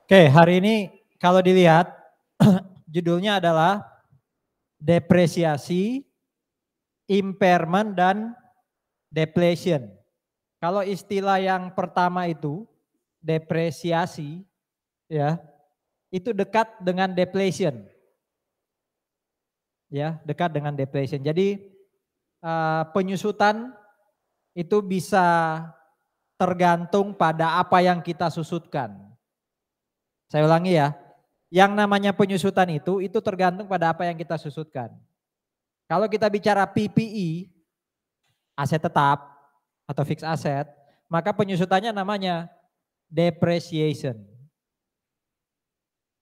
Oke, hari ini kalau dilihat judulnya adalah depresiasi, impairment, dan depletion. Kalau istilah yang pertama itu depresiasi, ya, itu dekat dengan depletion. Ya, dekat dengan depletion. Jadi penyusutan itu bisa tergantung pada apa yang kita susutkan. Saya ulangi ya, yang namanya penyusutan itu tergantung pada apa yang kita susutkan. Kalau kita bicara PPE, aset tetap atau fixed asset, maka penyusutannya namanya depreciation.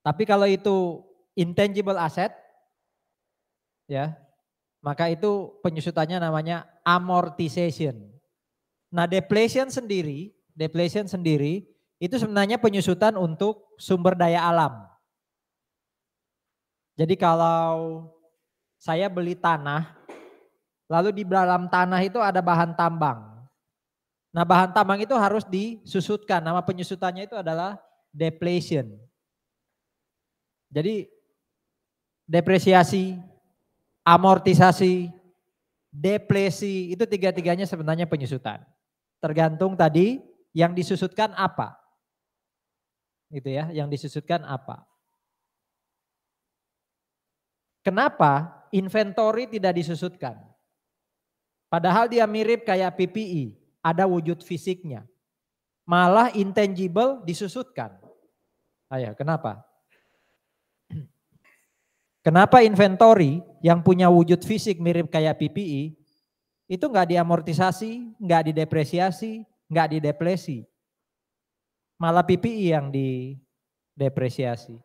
Tapi kalau itu intangible asset, ya, maka itu penyusutannya namanya amortization. Nah, depletion sendiri itu sebenarnya penyusutan untuk sumber daya alam. Jadi kalau saya beli tanah, lalu di dalam tanah itu ada bahan tambang. Nah, bahan tambang itu harus disusutkan. Nama penyusutannya itu adalah depletion. Jadi depresiasi, amortisasi, deplesi itu tiga-tiganya sebenarnya penyusutan. Tergantung tadi yang disusutkan apa. Gitu ya, yang disusutkan apa. Kenapa inventory tidak disusutkan? Padahal dia mirip kayak PPE, ada wujud fisiknya. Malah intangible disusutkan. Ayo, kenapa? Kenapa inventory yang punya wujud fisik mirip kayak PPE itu nggak diamortisasi, nggak didepresiasi, nggak dideplesi? Malah PPE yang didepresiasi.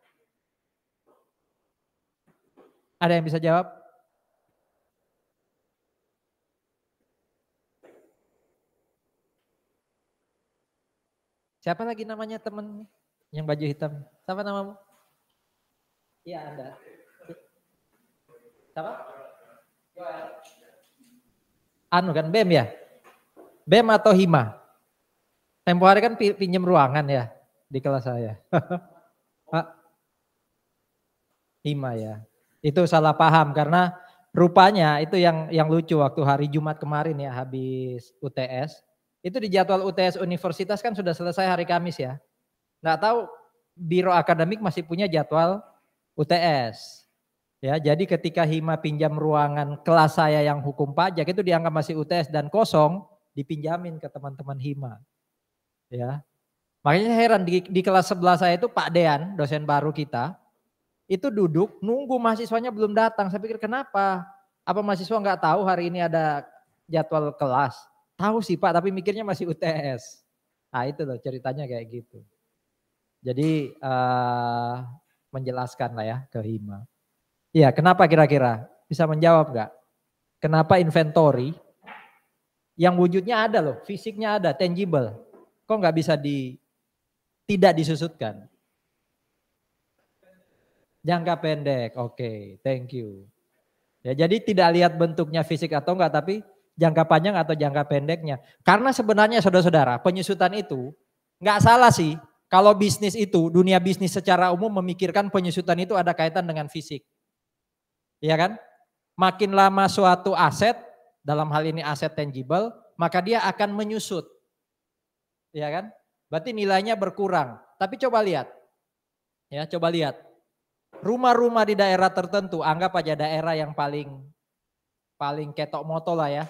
Ada yang bisa jawab? Siapa lagi namanya temen yang baju hitam? Siapa namamu? Iya, Anda. Siapa? Anu kan BEM ya? BEM atau Hima? Tempo hari kan pinjem ruangan ya di kelas saya. Hima ya. Itu salah paham karena rupanya itu yang lucu waktu hari Jumat kemarin ya habis UTS. Itu di jadwal UTS universitas kan sudah selesai hari Kamis ya. Nggak tahu Biro Akademik masih punya jadwal UTS. Ya, jadi ketika Hima pinjam ruangan kelas saya yang hukum pajak itu dianggap masih UTS dan kosong, dipinjamin ke teman-teman Hima. Ya. Makanya saya heran di kelas sebelah saya itu Pak Dean, dosen baru kita, itu duduk nunggu mahasiswanya belum datang. Saya pikir kenapa? Apa mahasiswa nggak tahu hari ini ada jadwal kelas? Tahu sih Pak, tapi mikirnya masih UTS. Nah itu loh ceritanya kayak gitu. Jadi menjelaskan lah ya ke Hima. Iya, kenapa kira-kira? Bisa menjawab nggak? Kenapa inventory yang wujudnya ada loh, fisiknya ada, tangible. Kok nggak bisa tidak disusutkan? Jangka pendek, oke, thank you. Ya, jadi tidak lihat bentuknya fisik atau enggak, tapi jangka panjang atau jangka pendeknya. Karena sebenarnya saudara-saudara, penyusutan itu enggak salah sih. Kalau bisnis itu, dunia bisnis secara umum memikirkan penyusutan itu ada kaitan dengan fisik. Iya kan? Makin lama suatu aset, dalam hal ini aset tangible, maka dia akan menyusut. Iya kan? Berarti nilainya berkurang. Tapi coba lihat. Ya, coba lihat. Rumah-rumah di daerah tertentu, anggap aja daerah yang paling ketok moto lah ya.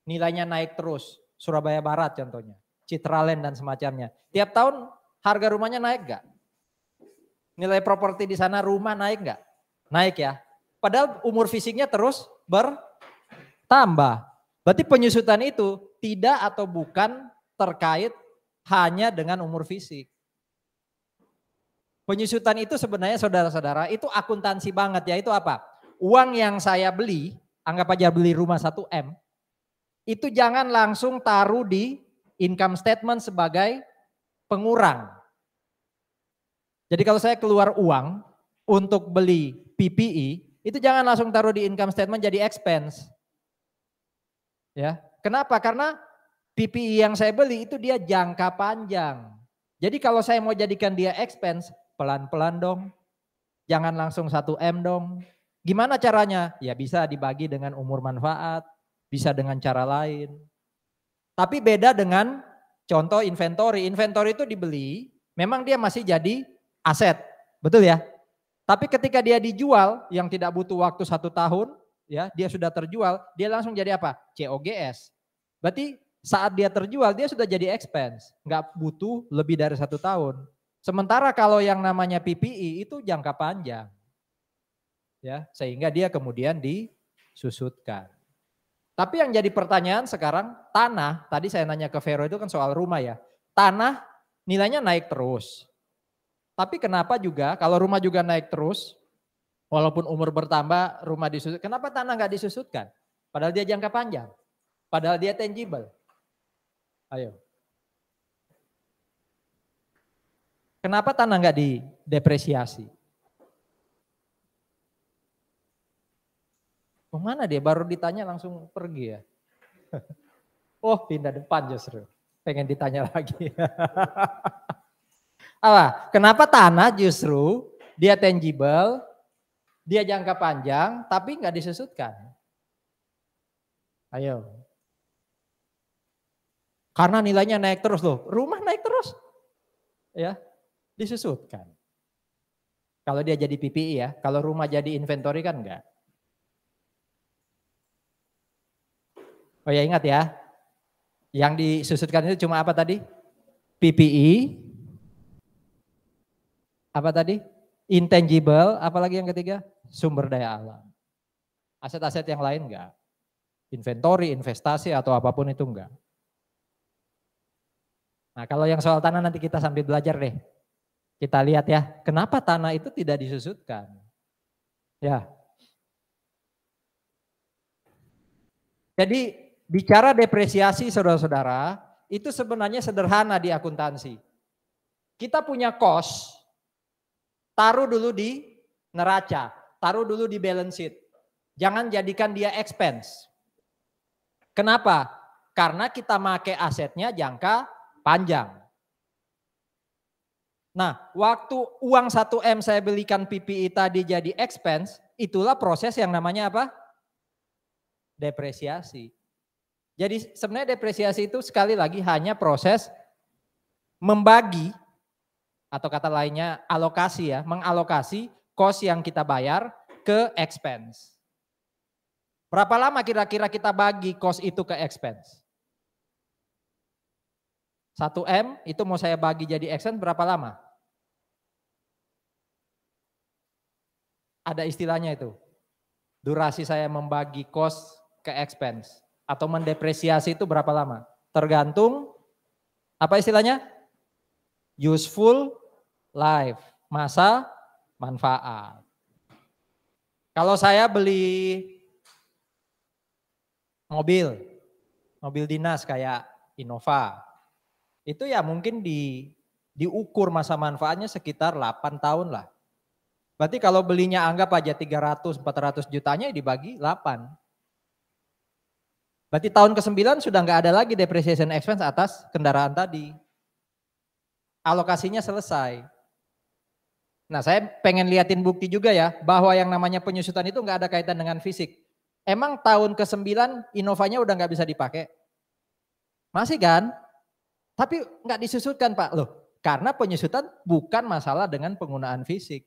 Nilainya naik terus. Surabaya Barat contohnya. Citraland dan semacamnya. Tiap tahun harga rumahnya naik gak? Nilai properti di sana rumah naik gak? Naik ya. Padahal umur fisiknya terus bertambah. Berarti penyusutan itu tidak atau bukan terkait hanya dengan umur fisik. Penyusutan itu sebenarnya saudara-saudara itu akuntansi banget ya. Itu apa? Uang yang saya beli anggap aja beli rumah 1M, itu jangan langsung taruh di income statement sebagai pengurang. Jadi kalau saya keluar uang untuk beli PPE, itu jangan langsung taruh di income statement jadi expense. Ya, kenapa? Karena PPE yang saya beli itu dia jangka panjang. Jadi kalau saya mau jadikan dia expense, pelan-pelan dong. Jangan langsung 1M dong. Gimana caranya? Ya bisa dibagi dengan umur manfaat, bisa dengan cara lain. Tapi beda dengan contoh inventory. Inventory itu dibeli, memang dia masih jadi aset, betul ya? Tapi ketika dia dijual yang tidak butuh waktu 1 tahun, ya dia sudah terjual, dia langsung jadi apa? COGS. Berarti saat dia terjual dia sudah jadi expense, nggak butuh lebih dari 1 tahun. Sementara kalau yang namanya PPE itu jangka panjang, ya sehingga dia kemudian disusutkan. Tapi yang jadi pertanyaan sekarang tanah, tadi saya nanya ke Vero itu kan soal rumah ya, tanah nilainya naik terus. Tapi kenapa juga kalau rumah juga naik terus, walaupun umur bertambah rumah disusut, kenapa tanah nggak disusutkan? Padahal dia jangka panjang, padahal dia tangible. Ayo. Kenapa tanah nggak didepresiasi? Kemana dia? Baru ditanya langsung pergi ya. Oh pindah depan justru, pengen ditanya lagi. Apa? Kenapa tanah justru dia tangible, dia jangka panjang, tapi nggak disusutkan? Ayo. Karena nilainya naik terus loh, rumah naik terus, ya disusutkan. Kalau dia jadi PPI ya, kalau rumah jadi inventory kan enggak. Oh ya ingat ya, yang disusutkan itu cuma apa tadi? PPI, apa tadi? Intangible, apalagi yang ketiga? Sumber daya alam. Aset-aset yang lain enggak. Inventory, investasi atau apapun itu enggak. Nah kalau yang soal tanah nanti kita sambil belajar deh. Kita lihat ya, kenapa tanah itu tidak disusutkan? Ya. Jadi bicara depresiasi saudara-saudara, itu sebenarnya sederhana di akuntansi. Kita punya cost, taruh dulu di neraca, taruh dulu di balance sheet. Jangan jadikan dia expense. Kenapa? Karena kita pakai asetnya jangka panjang. Nah, waktu uang 1M saya belikan PPI tadi jadi expense, itulah proses yang namanya apa? Depresiasi. Jadi sebenarnya depresiasi itu sekali lagi hanya proses membagi atau kata lainnya alokasi ya, mengalokasi cost yang kita bayar ke expense. Berapa lama kira-kira kita bagi cost itu ke expense? 1M itu mau saya bagi jadi expense berapa lama? Ada istilahnya itu. Durasi saya membagi cost ke expense atau mendepresiasi itu berapa lama? Tergantung apa istilahnya? Useful life, masa manfaat. Kalau saya beli mobil dinas kayak Innova, itu ya mungkin diukur masa manfaatnya sekitar 8 tahun lah. Berarti kalau belinya anggap aja 300-400 jutanya dibagi 8. Berarti tahun ke-9 sudah nggak ada lagi depreciation expense atas kendaraan tadi. Alokasinya selesai. Nah saya pengen liatin bukti juga ya, bahwa yang namanya penyusutan itu nggak ada kaitan dengan fisik. Emang tahun ke-9 Innovanya udah nggak bisa dipakai? Masih kan? Tapi nggak disusutkan Pak. Loh, karena penyusutan bukan masalah dengan penggunaan fisik.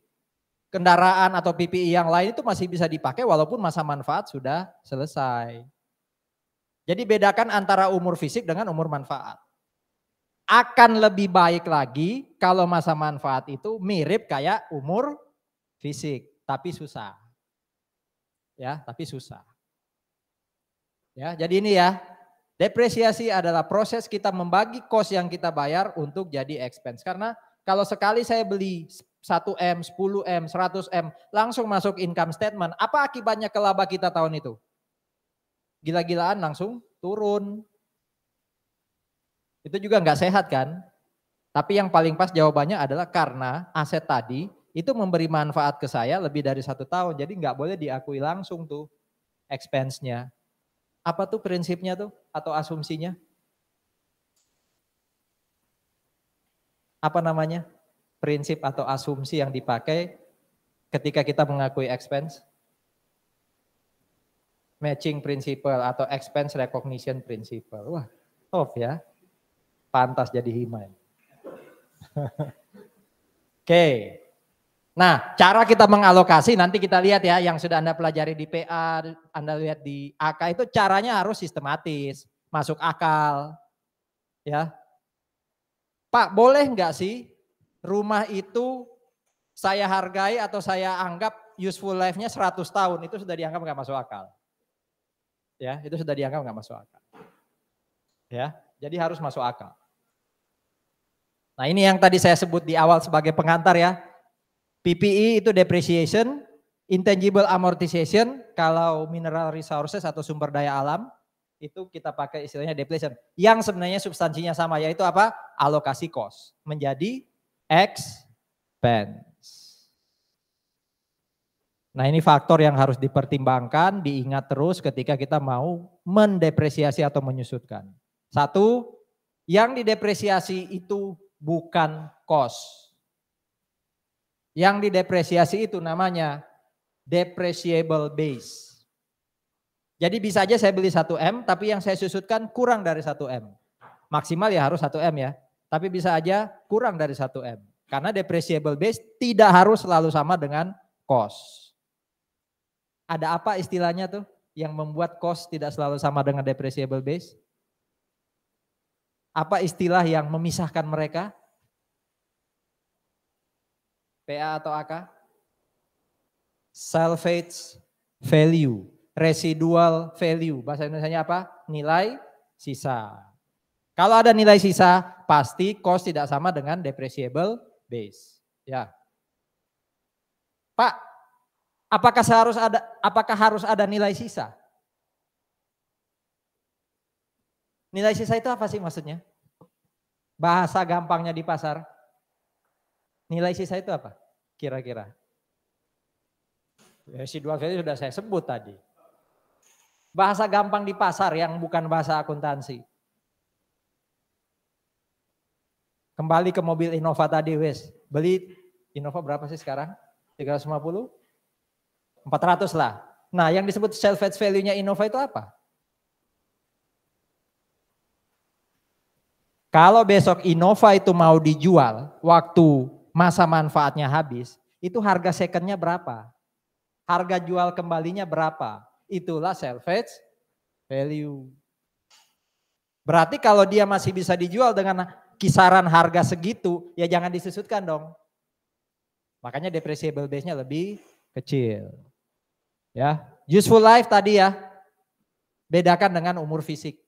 Kendaraan atau PPI yang lain itu masih bisa dipakai walaupun masa manfaat sudah selesai. Jadi bedakan antara umur fisik dengan umur manfaat. Akan lebih baik lagi kalau masa manfaat itu mirip kayak umur fisik, tapi susah. Ya, tapi susah. Ya, jadi ini ya, depresiasi adalah proses kita membagi cost yang kita bayar untuk jadi expense. Karena kalau sekali saya beli 1M, 10M, 100M langsung masuk income statement, apa akibatnya ke laba kita tahun itu? gila-gilaan langsung turun. Itu juga nggak sehat kan? Tapi yang paling pas jawabannya adalah karena aset tadi itu memberi manfaat ke saya lebih dari 1 tahun. Jadi nggak boleh diakui langsung tuh expense-nya. Apa tuh prinsipnya tuh atau asumsinya? Apa namanya? Prinsip atau asumsi yang dipakai ketika kita mengakui expense? Matching principle atau expense recognition principle. Wah, top ya. Pantas jadi hima. Oke. Nah, cara kita mengalokasi nanti kita lihat ya yang sudah Anda pelajari di PA, Anda lihat di AK itu caranya harus sistematis, masuk akal. Ya. Pak, boleh nggak sih rumah itu saya hargai atau saya anggap useful life-nya 100 tahun, itu sudah dianggap nggak masuk akal. Ya, itu sudah dianggap nggak masuk akal. Ya, jadi harus masuk akal. Nah ini yang tadi saya sebut di awal sebagai pengantar ya. PPE itu depreciation, intangible amortization, kalau mineral resources atau sumber daya alam, itu kita pakai istilahnya depletion. Yang sebenarnya substansinya sama, yaitu apa? Alokasi cost, menjadi expense. Nah ini faktor yang harus dipertimbangkan, diingat terus ketika kita mau mendepresiasi atau menyusutkan. Satu, yang didepresiasi itu bukan cost. Yang didepresiasi itu namanya depreciable base. Jadi bisa aja saya beli 1M, tapi yang saya susutkan kurang dari 1M. Maksimal ya harus 1M ya, tapi bisa aja kurang dari 1M. Karena depreciable base tidak harus selalu sama dengan cost. Ada apa istilahnya tuh yang membuat cost tidak selalu sama dengan depreciable base? Apa istilah yang memisahkan mereka? PA atau AK? Salvage value, residual value. Bahasa Indonesianya apa? Nilai sisa. Kalau ada nilai sisa, pasti cost tidak sama dengan depreciable base. Ya. Pak, apakah harus ada nilai sisa? Nilai sisa itu apa sih maksudnya? Bahasa gampangnya di pasar. Nilai sisa itu apa? Kira-kira. Residual value sudah saya sebut tadi. Bahasa gampang di pasar yang bukan bahasa akuntansi. Kembali ke mobil Innova tadi wes. Beli Innova berapa sih sekarang? 350? 400 lah. Nah yang disebut salvage value-nya Innova itu apa? Kalau besok Innova itu mau dijual, waktu masa manfaatnya habis, itu harga secondnya berapa? Harga jual kembalinya berapa? Itulah salvage value. Berarti kalau dia masih bisa dijual dengan kisaran harga segitu, ya jangan disusutkan dong. Makanya depreciable base-nya lebih kecil. Ya, useful life tadi ya, bedakan dengan umur fisik.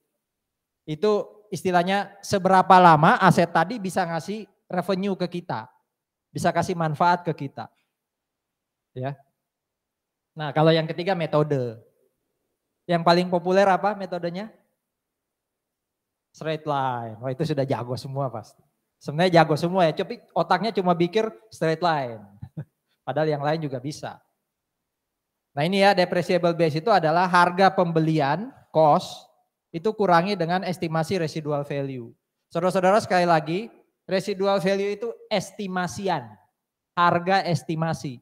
Itu istilahnya seberapa lama aset tadi bisa ngasih revenue ke kita, bisa kasih manfaat ke kita. Ya. Nah kalau yang ketiga metode. Yang paling populer apa metodenya? Straight line. Wah itu sudah jago semua pasti. Sebenarnya jago semua ya, tapi otaknya cuma pikir straight line. Padahal yang lain juga bisa. Nah ini ya depreciable base itu adalah harga pembelian, cost, itu kurangi dengan estimasi residual value. Saudara-saudara sekali lagi, residual value itu estimasian, harga estimasi.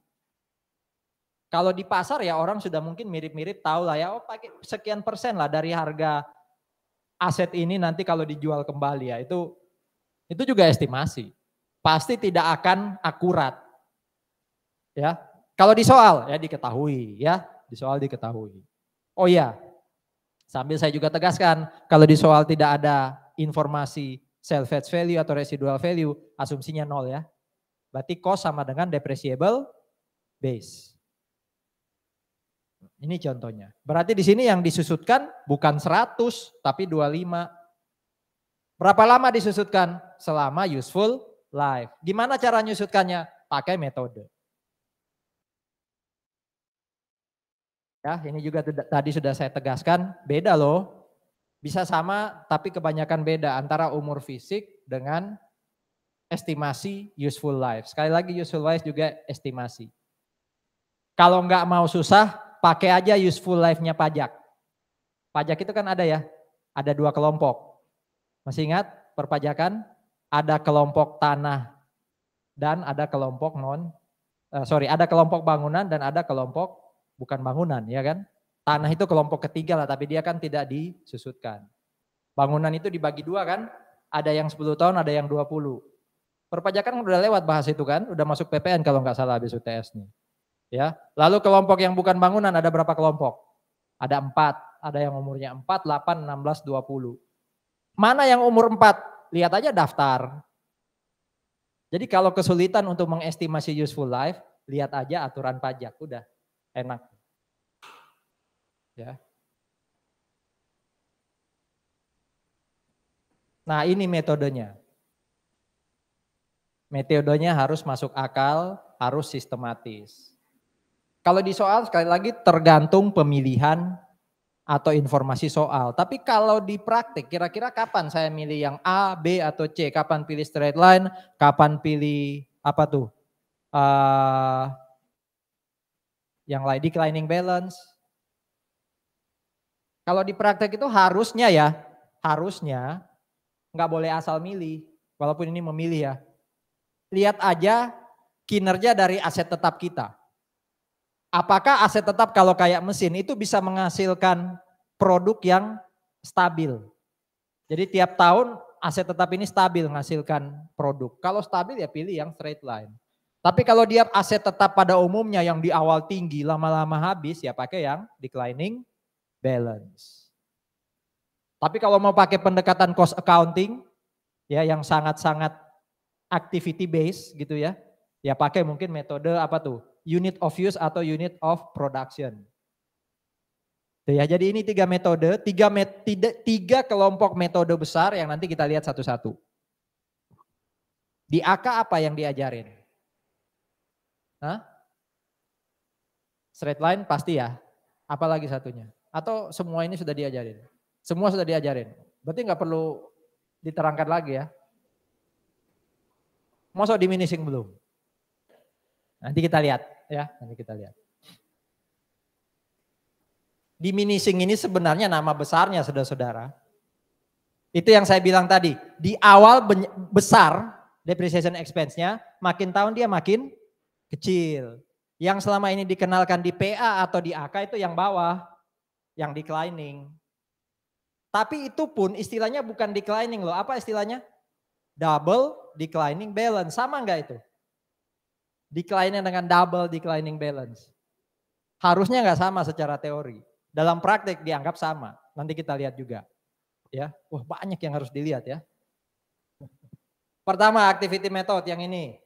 Kalau di pasar ya orang sudah mungkin mirip-mirip tahu lah ya, oh pakai sekian persen lah dari harga aset ini nanti kalau dijual kembali ya, itu juga estimasi. Pasti tidak akan akurat. Ya. Kalau di soal ya diketahui ya, di soal diketahui. Oh iya, sambil saya juga tegaskan, kalau di soal tidak ada informasi salvage value atau residual value, asumsinya 0 ya. Berarti cost sama dengan depreciable base. Ini contohnya. Berarti di sini yang disusutkan bukan 100 tapi 25. Berapa lama disusutkan? Selama useful life. Gimana cara nyusutkannya? Pakai metode. Ya, ini juga tadi sudah saya tegaskan, beda loh. Bisa sama tapi kebanyakan beda antara umur fisik dengan estimasi useful life. Sekali lagi useful life juga estimasi. Kalau nggak mau susah, pakai aja useful life-nya pajak. Pajak itu kan ada ya, ada 2 kelompok. Masih ingat perpajakan? Ada kelompok tanah dan ada kelompok ada kelompok bangunan dan ada kelompok bukan bangunan, ya kan? Tanah itu kelompok ketiga lah, tapi dia kan tidak disusutkan. Bangunan itu dibagi 2 kan, ada yang 10 tahun, ada yang 20. Perpajakan udah lewat bahas itu kan, udah masuk PPN kalau nggak salah habis UTS nih. Ya, lalu kelompok yang bukan bangunan ada berapa kelompok? Ada 4, ada yang umurnya 4, 8, 16, 20. Mana yang umur 4? Lihat aja daftar. Jadi kalau kesulitan untuk mengestimasi useful life, lihat aja aturan pajak, udah enak. Ya. Nah, ini metodenya. Metodenya harus masuk akal, harus sistematis. Kalau di soal sekali lagi tergantung pemilihan atau informasi soal. Tapi kalau di praktik, kira-kira kapan saya milih yang A, B, atau C? Kapan pilih straight line? Kapan pilih apa tuh? Yang lain declining balance. Kalau di praktek itu harusnya nggak boleh asal milih. Walaupun ini memilih ya. Lihat aja kinerja dari aset tetap kita. Apakah aset tetap kalau kayak mesin itu bisa menghasilkan produk yang stabil. Jadi tiap tahun aset tetap ini stabil menghasilkan produk. Kalau stabil ya pilih yang straight line. Tapi kalau dia aset tetap pada umumnya yang di awal tinggi lama-lama habis ya pakai yang declining balance. Tapi kalau mau pakai pendekatan cost accounting ya yang sangat-sangat activity based gitu ya. Ya pakai mungkin metode apa tuh? Unit of use atau unit of production. Ya, jadi ini 3 metode, 3 kelompok metode besar yang nanti kita lihat satu-satu. Di AK apa yang diajarin? Hah? Straight line pasti ya. Apalagi satunya? Atau semua ini sudah diajarin? Semua sudah diajarin. Berarti nggak perlu diterangkan lagi ya. Masa diminishing belum? Nanti kita lihat ya, nanti kita lihat. Diminishing ini sebenarnya nama besarnya saudara-saudara. Itu yang saya bilang tadi, di awal besar depreciation expense-nya, makin tahun dia makin kecil. Yang selama ini dikenalkan di PA atau di AK itu yang bawah, yang declining. Tapi itu pun istilahnya bukan declining loh, apa istilahnya? Double declining balance, sama enggak itu? Declining dengan double declining balance. Harusnya enggak sama secara teori. Dalam praktek dianggap sama, nanti kita lihat juga. Ya, wah banyak yang harus dilihat ya. Pertama activity method yang ini.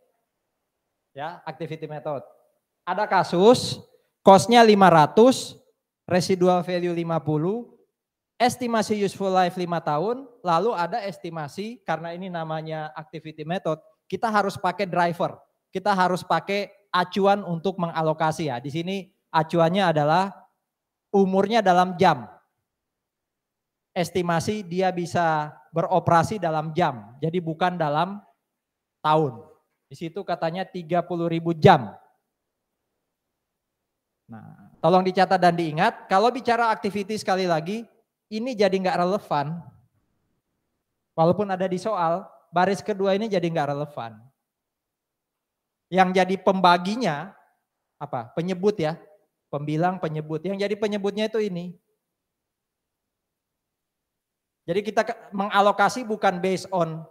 Ya, activity method. Ada kasus, cost-nya 500, residual value 50, estimasi useful life 5 tahun, lalu ada estimasi karena ini namanya activity method, kita harus pakai driver. Kita harus pakai acuan untuk mengalokasi ya. Di sini acuannya adalah umurnya dalam jam. Estimasi dia bisa beroperasi dalam jam, jadi bukan dalam tahun. Di situ katanya 30.000 jam. Nah, tolong dicatat dan diingat, kalau bicara activity sekali lagi, ini jadi nggak relevan. Walaupun ada di soal, baris kedua ini jadi nggak relevan. Yang jadi pembaginya, apa? Penyebut ya, pembilang penyebut. Yang jadi penyebutnya itu ini. Jadi kita mengalokasi bukan based on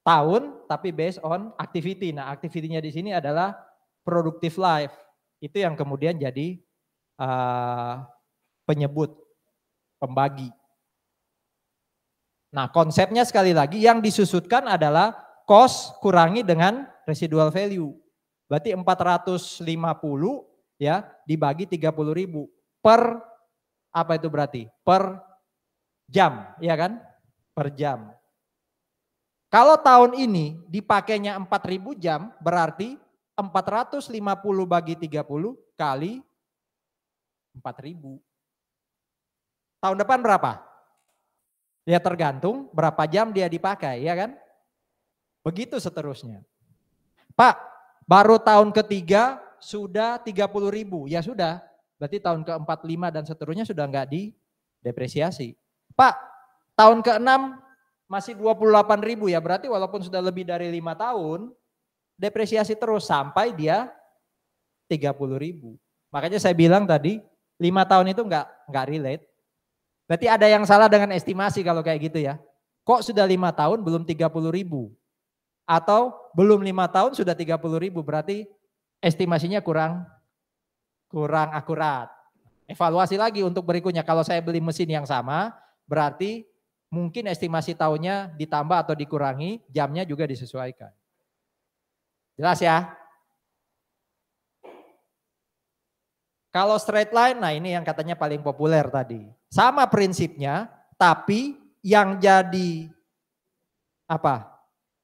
tahun, tapi based on activity. Nah, activity-nya di sini adalah productive life. Itu yang kemudian jadi penyebut, pembagi. Nah, konsepnya sekali lagi yang disusutkan adalah cost kurangi dengan residual value. Berarti 450 ya dibagi 30.000 per apa itu berarti? Per jam, ya kan? Per jam. Kalau tahun ini dipakainya 4.000 jam, berarti 450 bagi 30 kali 4.000. Tahun depan berapa? Ya tergantung berapa jam dia dipakai, ya kan? Begitu seterusnya. Pak, baru tahun ketiga sudah 30.000, ya sudah. Berarti tahun ke-4, 5 dan seterusnya sudah enggak didepresiasi. Pak, tahun ke-6 masih 28.000 ya, berarti walaupun sudah lebih dari 5 tahun, depresiasi terus sampai dia 30.000. Makanya saya bilang tadi 5 tahun itu enggak relate. Berarti ada yang salah dengan estimasi kalau kayak gitu ya. Kok sudah 5 tahun belum 30.000? Atau belum 5 tahun sudah 30.000, berarti estimasinya kurang akurat. Evaluasi lagi untuk berikutnya. Kalau saya beli mesin yang sama, berarti mungkin estimasi tahunnya ditambah atau dikurangi, jamnya juga disesuaikan. Jelas ya? Kalau straight line, nah ini yang katanya paling populer tadi. Sama prinsipnya, tapi yang jadi apa?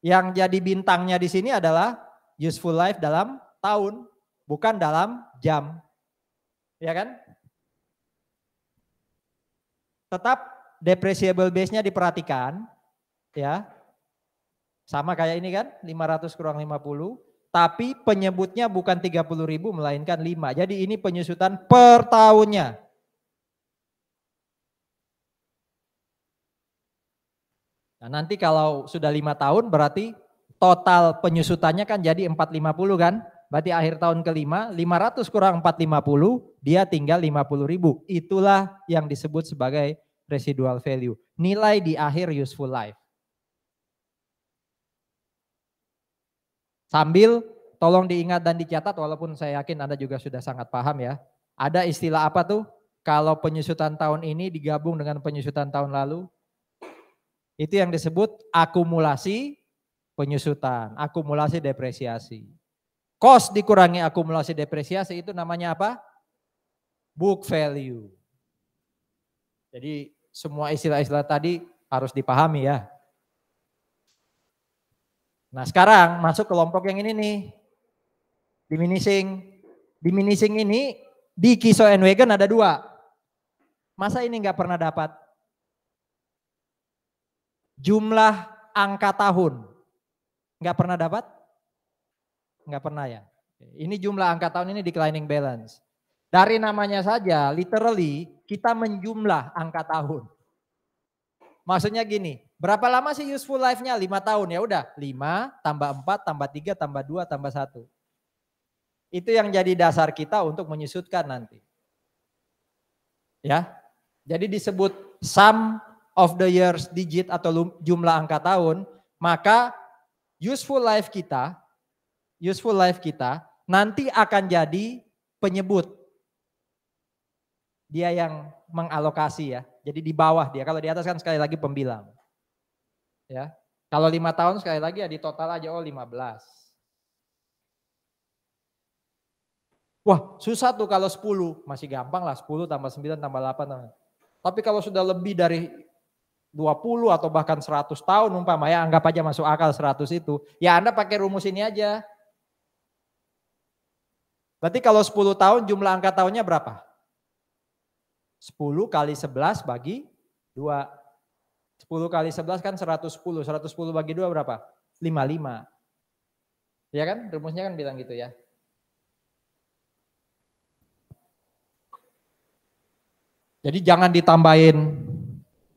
Yang jadi bintangnya di sini adalah useful life dalam tahun, bukan dalam jam. Ya kan? Tetap depreciable base-nya diperhatikan, ya. Sama kayak ini kan, 500 kurang 50. Tapi penyebutnya bukan 30.000 melainkan 5. Jadi ini penyusutan per tahunnya. Nah nanti kalau sudah 5 tahun berarti total penyusutannya kan jadi 450 kan. Berarti akhir tahun kelima 500 kurang 450 dia tinggal 50.000. Itulah yang disebut sebagai residual value. Nilai di akhir useful life. Sambil tolong diingat dan dicatat walaupun saya yakin Anda juga sudah sangat paham ya. Ada istilah apa tuh? Kalau penyusutan tahun ini digabung dengan penyusutan tahun lalu. Itu yang disebut akumulasi penyusutan, akumulasi depresiasi. Cost dikurangi akumulasi depresiasi itu namanya apa? Book value. Jadi semua istilah-istilah tadi harus dipahami ya. Nah sekarang masuk kelompok yang ini nih. Diminishing. Diminishing ini di Kiso and Wagon ada 2. Masa ini nggak pernah dapat? Jumlah angka tahun. Nggak pernah dapat? Nggak pernah ya. Ini jumlah angka tahun ini declining balance. Dari namanya saja literally kita menjumlah angka tahun. Maksudnya gini, berapa lama sih useful life-nya? 5 tahun ya udah. 5 tambah 4 tambah 3 tambah 2 tambah 1. Itu yang jadi dasar kita untuk menyusutkan nanti. Ya. Jadi disebut sum of the years digit atau jumlah angka tahun, maka useful life kita nanti akan jadi penyebut. Dia yang mengalokasi ya. Jadi di bawah dia, kalau di atas kan sekali lagi pembilang. Ya. Kalau 5 tahun sekali lagi ya di total aja 15. Wah susah tuh kalau 10, masih gampang lah 10 tambah 9 tambah 8. Tapi kalau sudah lebih dari 20 atau bahkan 100 tahun umpama ya, anggap aja masuk akal 100 itu. Ya Anda pakai rumus ini aja. Berarti kalau 10 tahun jumlah angka tahunnya berapa? 10 kali 11 bagi 2. 10 kali 11 kan 110. 110 bagi 2 berapa? 55. Ya kan? Rumusnya kan bilang gitu ya. Jadi jangan ditambahin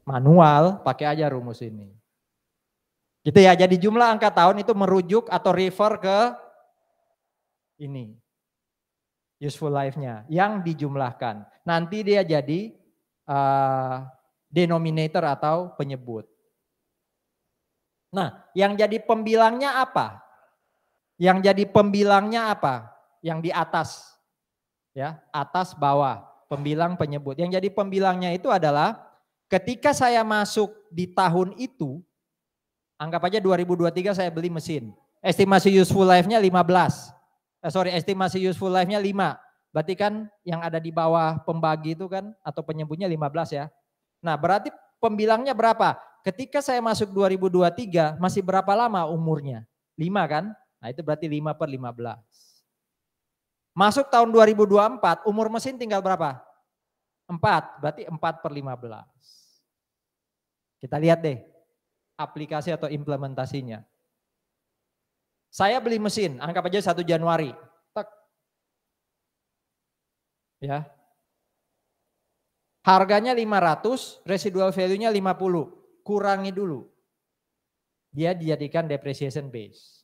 manual, pakai aja rumus ini. Gitu ya, jadi jumlah angka tahun itu merujuk atau refer ke ini. Useful life-nya yang dijumlahkan. Nanti dia jadi denominator atau penyebut. Nah, yang jadi pembilangnya apa? Yang jadi pembilangnya apa? Yang di atas. Ya, atas bawah. Pembilang penyebut. Yang jadi pembilangnya itu adalah ketika saya masuk di tahun itu, anggap aja 2023 saya beli mesin. Estimasi useful life-nya 15. Estimasi useful life-nya 5. Berarti kan yang ada di bawah pembagi itu kan atau penyebutnya 15 ya. Nah berarti pembilangnya berapa? Ketika saya masuk 2023 masih berapa lama umurnya? 5 kan? Nah itu berarti 5 per 15. Masuk tahun 2024 umur mesin tinggal berapa? 4, berarti 4/15. Kita lihat deh aplikasi atau implementasinya. Saya beli mesin, anggap aja 1 Januari. Tek. Ya. Harganya 500, residual value-nya 50. Kurangi dulu. Dia dijadikan depreciation base.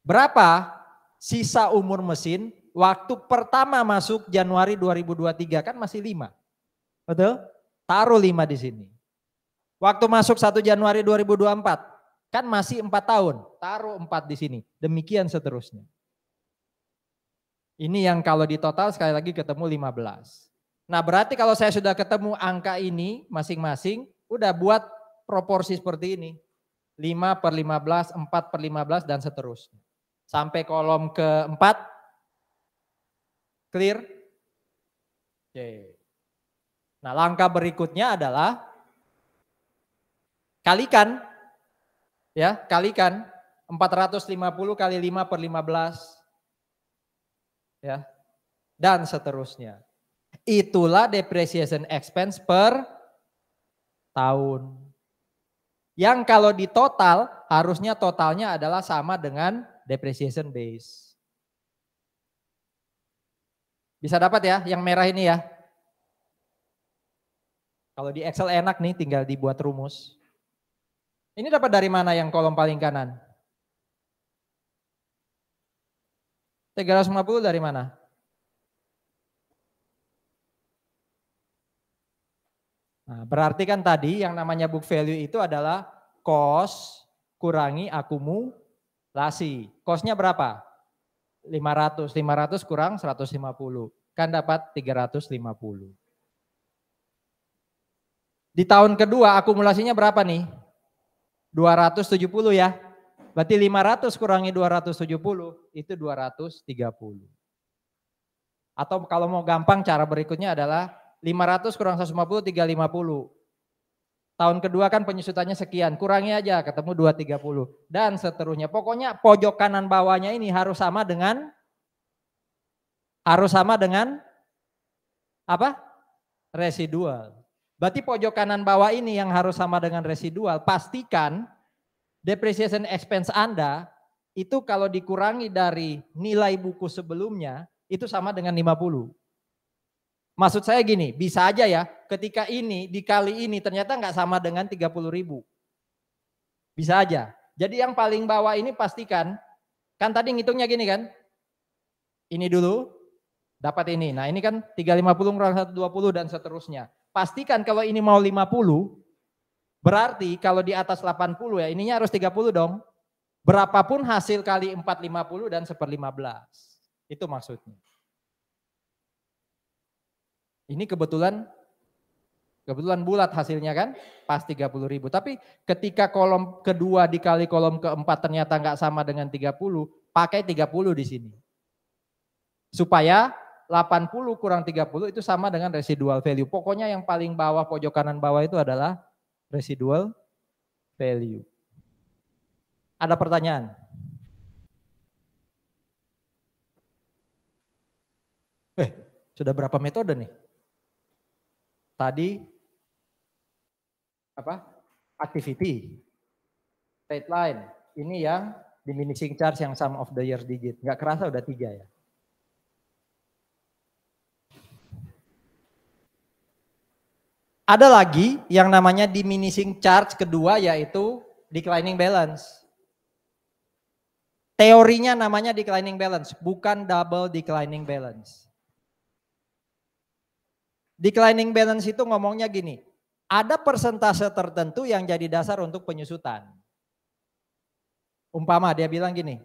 Berapa sisa umur mesin waktu pertama masuk Januari 2023? Kan masih 5. Betul? Taruh 5 di sini. Waktu masuk 1 Januari 2024, kan masih 4 tahun. Taruh 4 di sini. Demikian seterusnya. Ini yang kalau di total sekali lagi ketemu 15. Nah berarti kalau saya sudah ketemu angka ini masing-masing, udah buat proporsi seperti ini. 5/15, 4/15 dan seterusnya. Sampai kolom keempat. Clear? Oke. Nah langkah berikutnya adalah kalikan. Ya, kalikan 450 kali 5/15. Ya, dan seterusnya. Itulah depreciation expense per tahun. Yang kalau di total, harusnya totalnya adalah sama dengan depreciation base. Bisa dapat ya, yang merah ini ya. Kalau di Excel enak nih, tinggal dibuat rumus. Ini dapat dari mana yang kolom paling kanan? 350 dari mana? Nah, berarti kan tadi yang namanya book value itu adalah cost kurangi akumulasi. Cost-nya berapa? 500. 500 kurang 150. Kan dapat 350. Di tahun kedua akumulasinya berapa nih? 270 ya. Berarti 500 kurangi 270 itu 230. Atau kalau mau gampang cara berikutnya adalah 500 kurang 150 350. Tahun kedua kan penyusutannya sekian, kurangi aja ketemu 230 dan seterusnya. Pokoknya pojok kanan bawahnya ini harus sama dengan apa? Residual. Berarti pojok kanan bawah ini yang harus sama dengan residual. Pastikan depreciation expense Anda itu kalau dikurangi dari nilai buku sebelumnya itu sama dengan 50. Maksud saya gini, bisa aja ya ketika ini dikali ini ternyata nggak sama dengan 30.000. Bisa aja. Jadi yang paling bawah ini pastikan, kan tadi ngitungnya gini kan, ini dulu dapat ini. Nah ini kan 350 kurang 120 dan seterusnya. Pastikan kalau ini mau 50, berarti kalau di atas 80 ya ininya harus 30 dong. Berapapun hasil kali 450 dan 1/15. Itu maksudnya. Ini kebetulan bulat hasilnya kan, pas 30.000. Tapi ketika kolom kedua dikali kolom keempat ternyata nggak sama dengan 30, pakai 30 di sini. Supaya 80 kurang 30 itu sama dengan residual value. Pokoknya yang paling bawah pojok kanan bawah itu adalah residual value. Ada pertanyaan? Sudah berapa metode nih? Tadi apa? Activity, straight line. Ini yang diminishing charge yang sum of the year digit. Nggak kerasa udah 3 ya. Ada lagi yang namanya diminishing charge kedua yaitu declining balance. Teorinya namanya declining balance, bukan double declining balance. Declining balance itu ngomongnya gini, ada persentase tertentu yang jadi dasar untuk penyusutan. Umpama dia bilang gini,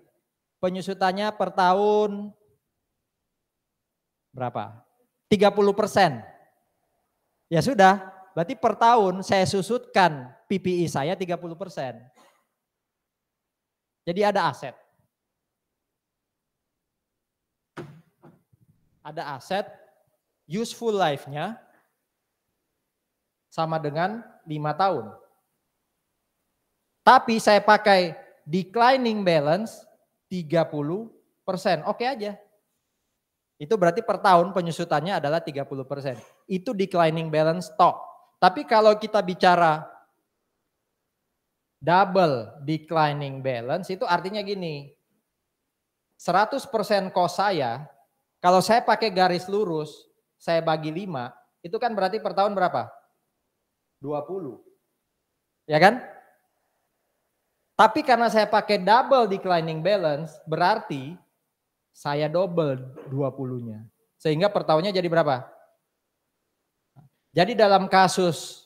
penyusutannya per tahun berapa? 30%. Ya sudah, berarti per tahun saya susutkan PPI saya 30%. Jadi ada aset. Ada aset, useful life-nya sama dengan 5 tahun. Tapi saya pakai declining balance 30%. Oke aja. Itu berarti per tahun penyusutannya adalah 30%. Itu declining balance stock. Tapi kalau kita bicara double declining balance itu artinya gini. 100% cost saya, kalau saya pakai garis lurus, saya bagi 5, itu kan berarti per tahun berapa? 20. Ya kan? Tapi karena saya pakai double declining balance, berarti saya double 20-nya. Sehingga per tahunnya jadi berapa? Jadi dalam kasus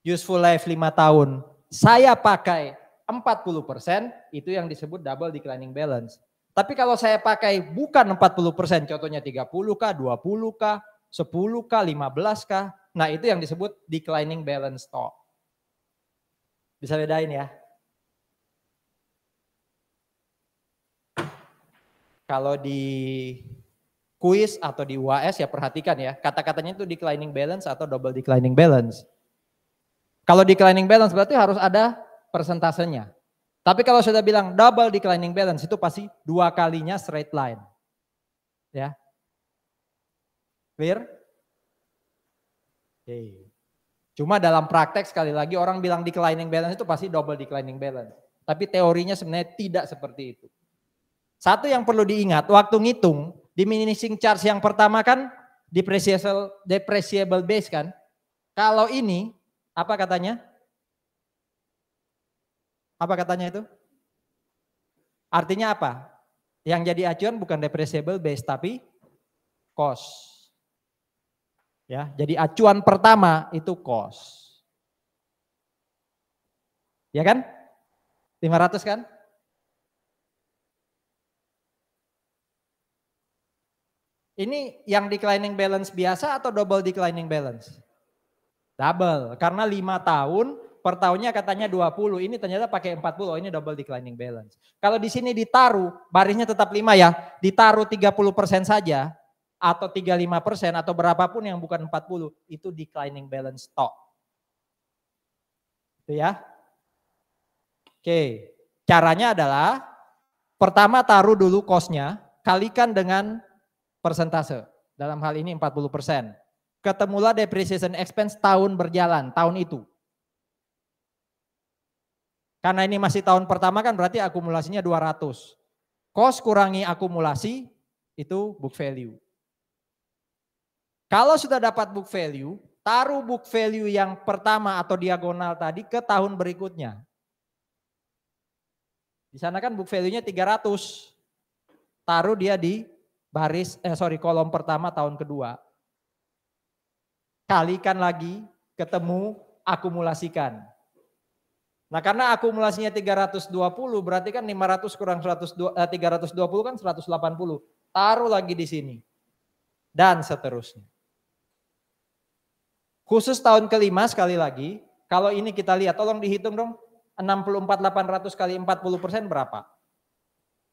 useful life 5 tahun, saya pakai 40%, itu yang disebut double declining balance. Tapi kalau saya pakai bukan 40%, contohnya 30K, 20K, 10K, 15K, nah itu yang disebut declining balance stock. Bisa bedain ya? Kalau di kuis atau di UAS ya perhatikan ya, kata-katanya itu declining balance atau double declining balance. Kalau declining balance berarti harus ada persentasenya. Tapi kalau sudah bilang double declining balance itu pasti 2 kalinya straight line. Ya. Clear? Oke. Cuma dalam praktek sekali lagi orang bilang declining balance itu pasti double declining balance. Tapi teorinya sebenarnya tidak seperti itu. Satu yang perlu diingat, waktu ngitung, diminishing charge yang pertama kan depreciable base kan. Kalau ini, apa katanya? Apa katanya itu? Artinya apa? Yang jadi acuan bukan depreciable base, tapi cost. Ya, jadi acuan pertama itu cost. Ya kan? 500 kan? Ini yang declining balance biasa atau double declining balance? Double, karena 5 tahun, per tahunnya katanya 20, ini ternyata pakai 40, oh ini double declining balance. Kalau di sini ditaruh, barisnya tetap 5 ya, ditaruh 30% saja, atau 35% atau berapapun yang bukan 40, itu declining balance stock. Itu ya. Oke, caranya adalah, pertama taruh dulu cost-nya, kalikan dengan persentase, dalam hal ini 40%. Ketemulah depreciation expense tahun berjalan, tahun itu. Karena ini masih tahun pertama kan berarti akumulasinya 200. Cost kurangi akumulasi, itu book value. Kalau sudah dapat book value, taruh book value yang pertama atau diagonal tadi ke tahun berikutnya. Di sana kan book value-nya 300. Taruh dia di kolom pertama tahun kedua. Kalikan lagi, ketemu, akumulasikan. Nah karena akumulasinya 320 berarti kan 500 kurang 320 kan 180. Taruh lagi di sini. Dan seterusnya. Khusus tahun kelima sekali lagi, kalau ini kita lihat, tolong dihitung dong, 64.800 kali 40% berapa?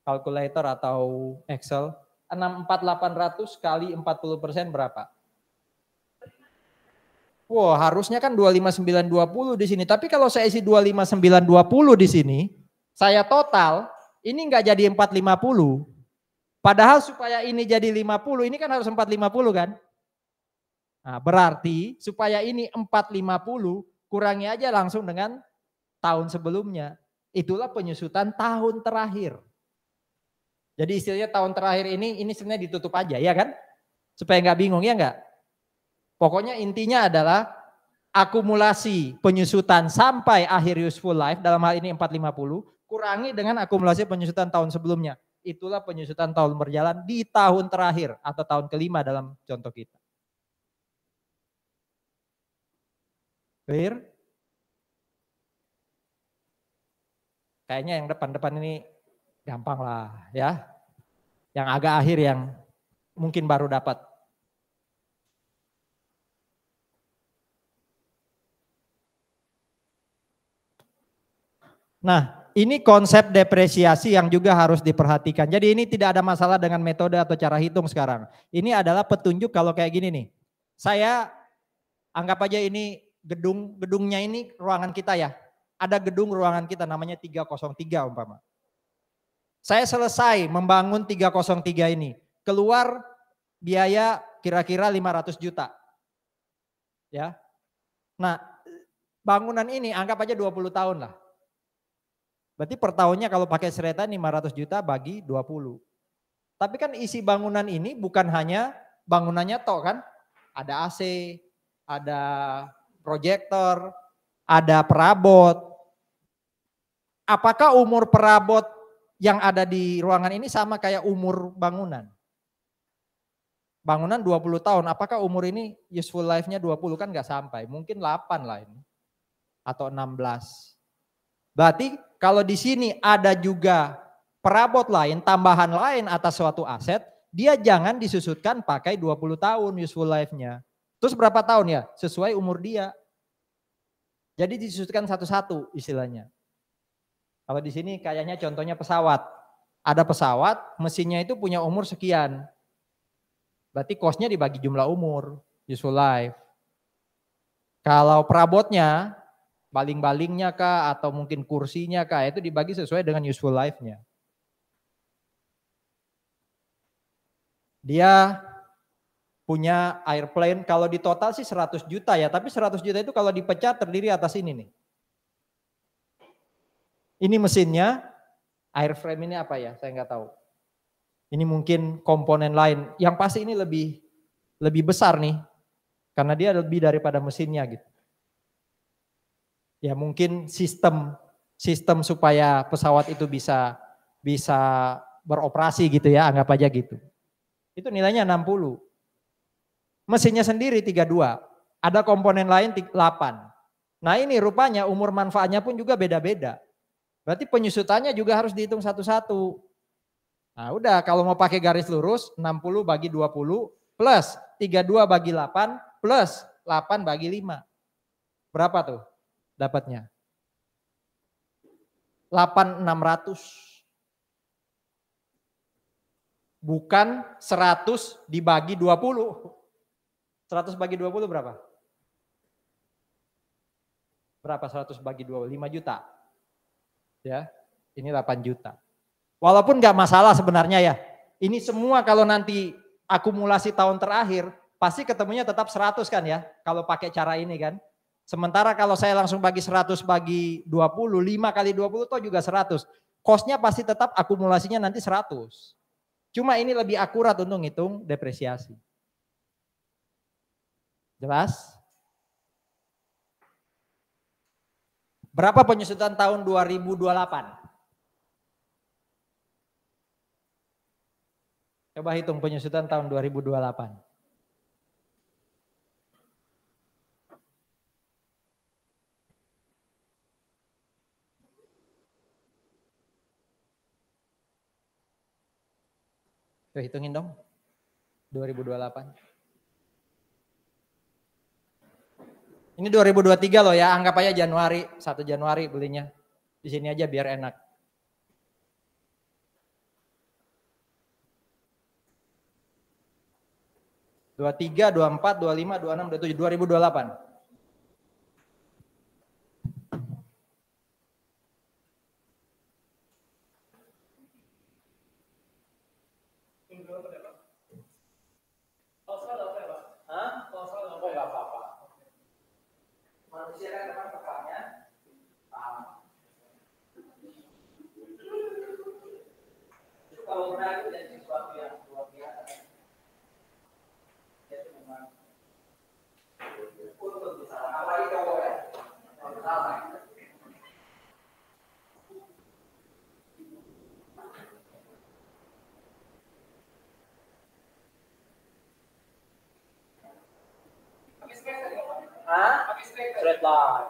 Kalkulator atau Excel, 64.800 kali 40% berapa? Wah, harusnya kan 25920 di sini. Tapi kalau saya isi 25920 di sini, saya total ini enggak jadi 450. Padahal supaya ini jadi 50, ini kan harus 450 kan? Nah, berarti supaya ini 450 kurangi aja langsung dengan tahun sebelumnya. Itulah penyusutan tahun terakhir. Jadi istilahnya tahun terakhir ini sebenarnya ditutup aja ya kan? Supaya nggak bingung ya nggak? Pokoknya intinya adalah akumulasi penyusutan sampai akhir useful life, dalam hal ini 450, kurangi dengan akumulasi penyusutan tahun sebelumnya. Itulah penyusutan tahun berjalan di tahun terakhir atau tahun kelima dalam contoh kita. Clear? Kayaknya yang depan-depan ini gampang lah ya. Yang agak akhir yang mungkin baru dapat. Nah, ini konsep depresiasi yang juga harus diperhatikan. Jadi ini tidak ada masalah dengan metode atau cara hitung sekarang. Ini adalah petunjuk kalau kayak gini nih. Saya anggap aja ini gedungnya ini ruangan kita ya. Ada gedung ruangan kita namanya 303 umpama. Saya selesai membangun 303 ini. Keluar biaya kira-kira 500 juta. Ya. Nah, bangunan ini anggap aja 20 tahun lah. Berarti per tahunnya kalau pakai seretan 500 juta bagi 20. Tapi kan isi bangunan ini bukan hanya bangunannya tok kan. Ada AC, ada proyektor, ada perabot. Apakah umur perabot yang ada di ruangan ini sama kayak umur bangunan? Bangunan 20 tahun, apakah umur ini useful life-nya 20? Kan nggak sampai, mungkin 8 lah ini. Atau 16. Berarti kalau di sini ada juga perabot lain, tambahan lain atas suatu aset, dia jangan disusutkan pakai 20 tahun useful life-nya. Terus berapa tahun ya? Sesuai umur dia. Jadi disusutkan satu-satu istilahnya. Kalau di sini kayaknya contohnya pesawat. Ada pesawat, mesinnya itu punya umur sekian. Berarti cost-nya dibagi jumlah umur, useful life. Kalau perabotnya, baling-balingnya kah atau mungkin kursinya kah, itu dibagi sesuai dengan useful life-nya. Dia punya airplane, kalau di total sih 100 juta ya, tapi 100 juta itu kalau dipecah terdiri atas ini nih. Ini mesinnya, airframe ini apa ya, saya nggak tahu. Ini mungkin komponen lain, yang pasti ini lebih besar nih, karena dia lebih daripada mesinnya gitu. Ya mungkin sistem supaya pesawat itu bisa beroperasi gitu ya, anggap aja gitu. Itu nilainya 60. Mesinnya sendiri 32, ada komponen lain 8. Nah ini rupanya umur manfaatnya pun juga beda-beda. Berarti penyusutannya juga harus dihitung satu-satu. Nah udah kalau mau pakai garis lurus 60 bagi 20 plus 32 bagi 8 plus 8 bagi 5. Berapa tuh dapatnya? 8.600. Bukan 100 dibagi 20. 100 bagi 20 berapa? Berapa 100 bagi 20? 5 juta. Ya, ini 8 juta. Walaupun nggak masalah sebenarnya ya. Ini semua kalau nanti akumulasi tahun terakhir, pasti ketemunya tetap 100 kan ya. Kalau pakai cara ini kan. Sementara kalau saya langsung bagi 100 bagi 20, 5 kali 20 toh juga 100. Cost-nya pasti tetap akumulasinya nanti 100. Cuma ini lebih akurat untuk ngitung depresiasi. Jelas? Berapa penyusutan tahun 2028? Coba hitung penyusutan tahun 2028. Coba hitungin dong. 2028. Ini 2023 loh ya, anggap aja Januari, 1 Januari belinya. Di sini aja biar enak. Dua tiga, 24, 25, 26, 27, 2028. Manusia kan memang tekannya sama. Itu kalau benar itu jadi sesuatu yang luar biasa. Itu memang untuk bisa apalagi kalau ya, kalau salah. Hah? Straight line.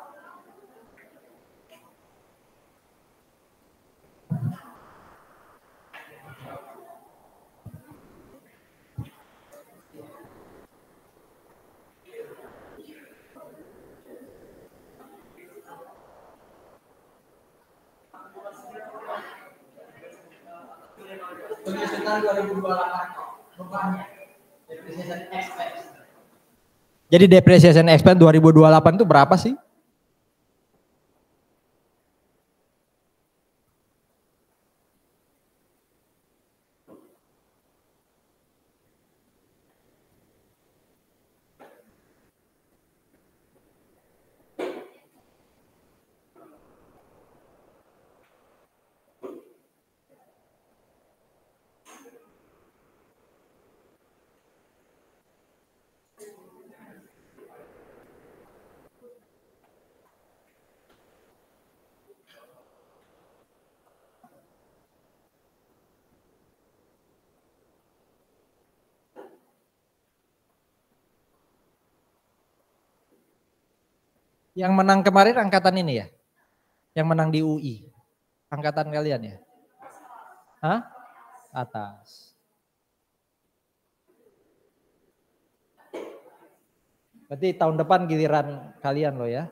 Penyusutan 2028 rupanya depreciation expense. Jadi depreciation expense 2028 itu berapa sih? Yang menang kemarin angkatan ini ya? Yang menang di UI? Angkatan kalian ya? Hah? Atas. Berarti tahun depan giliran kalian loh ya?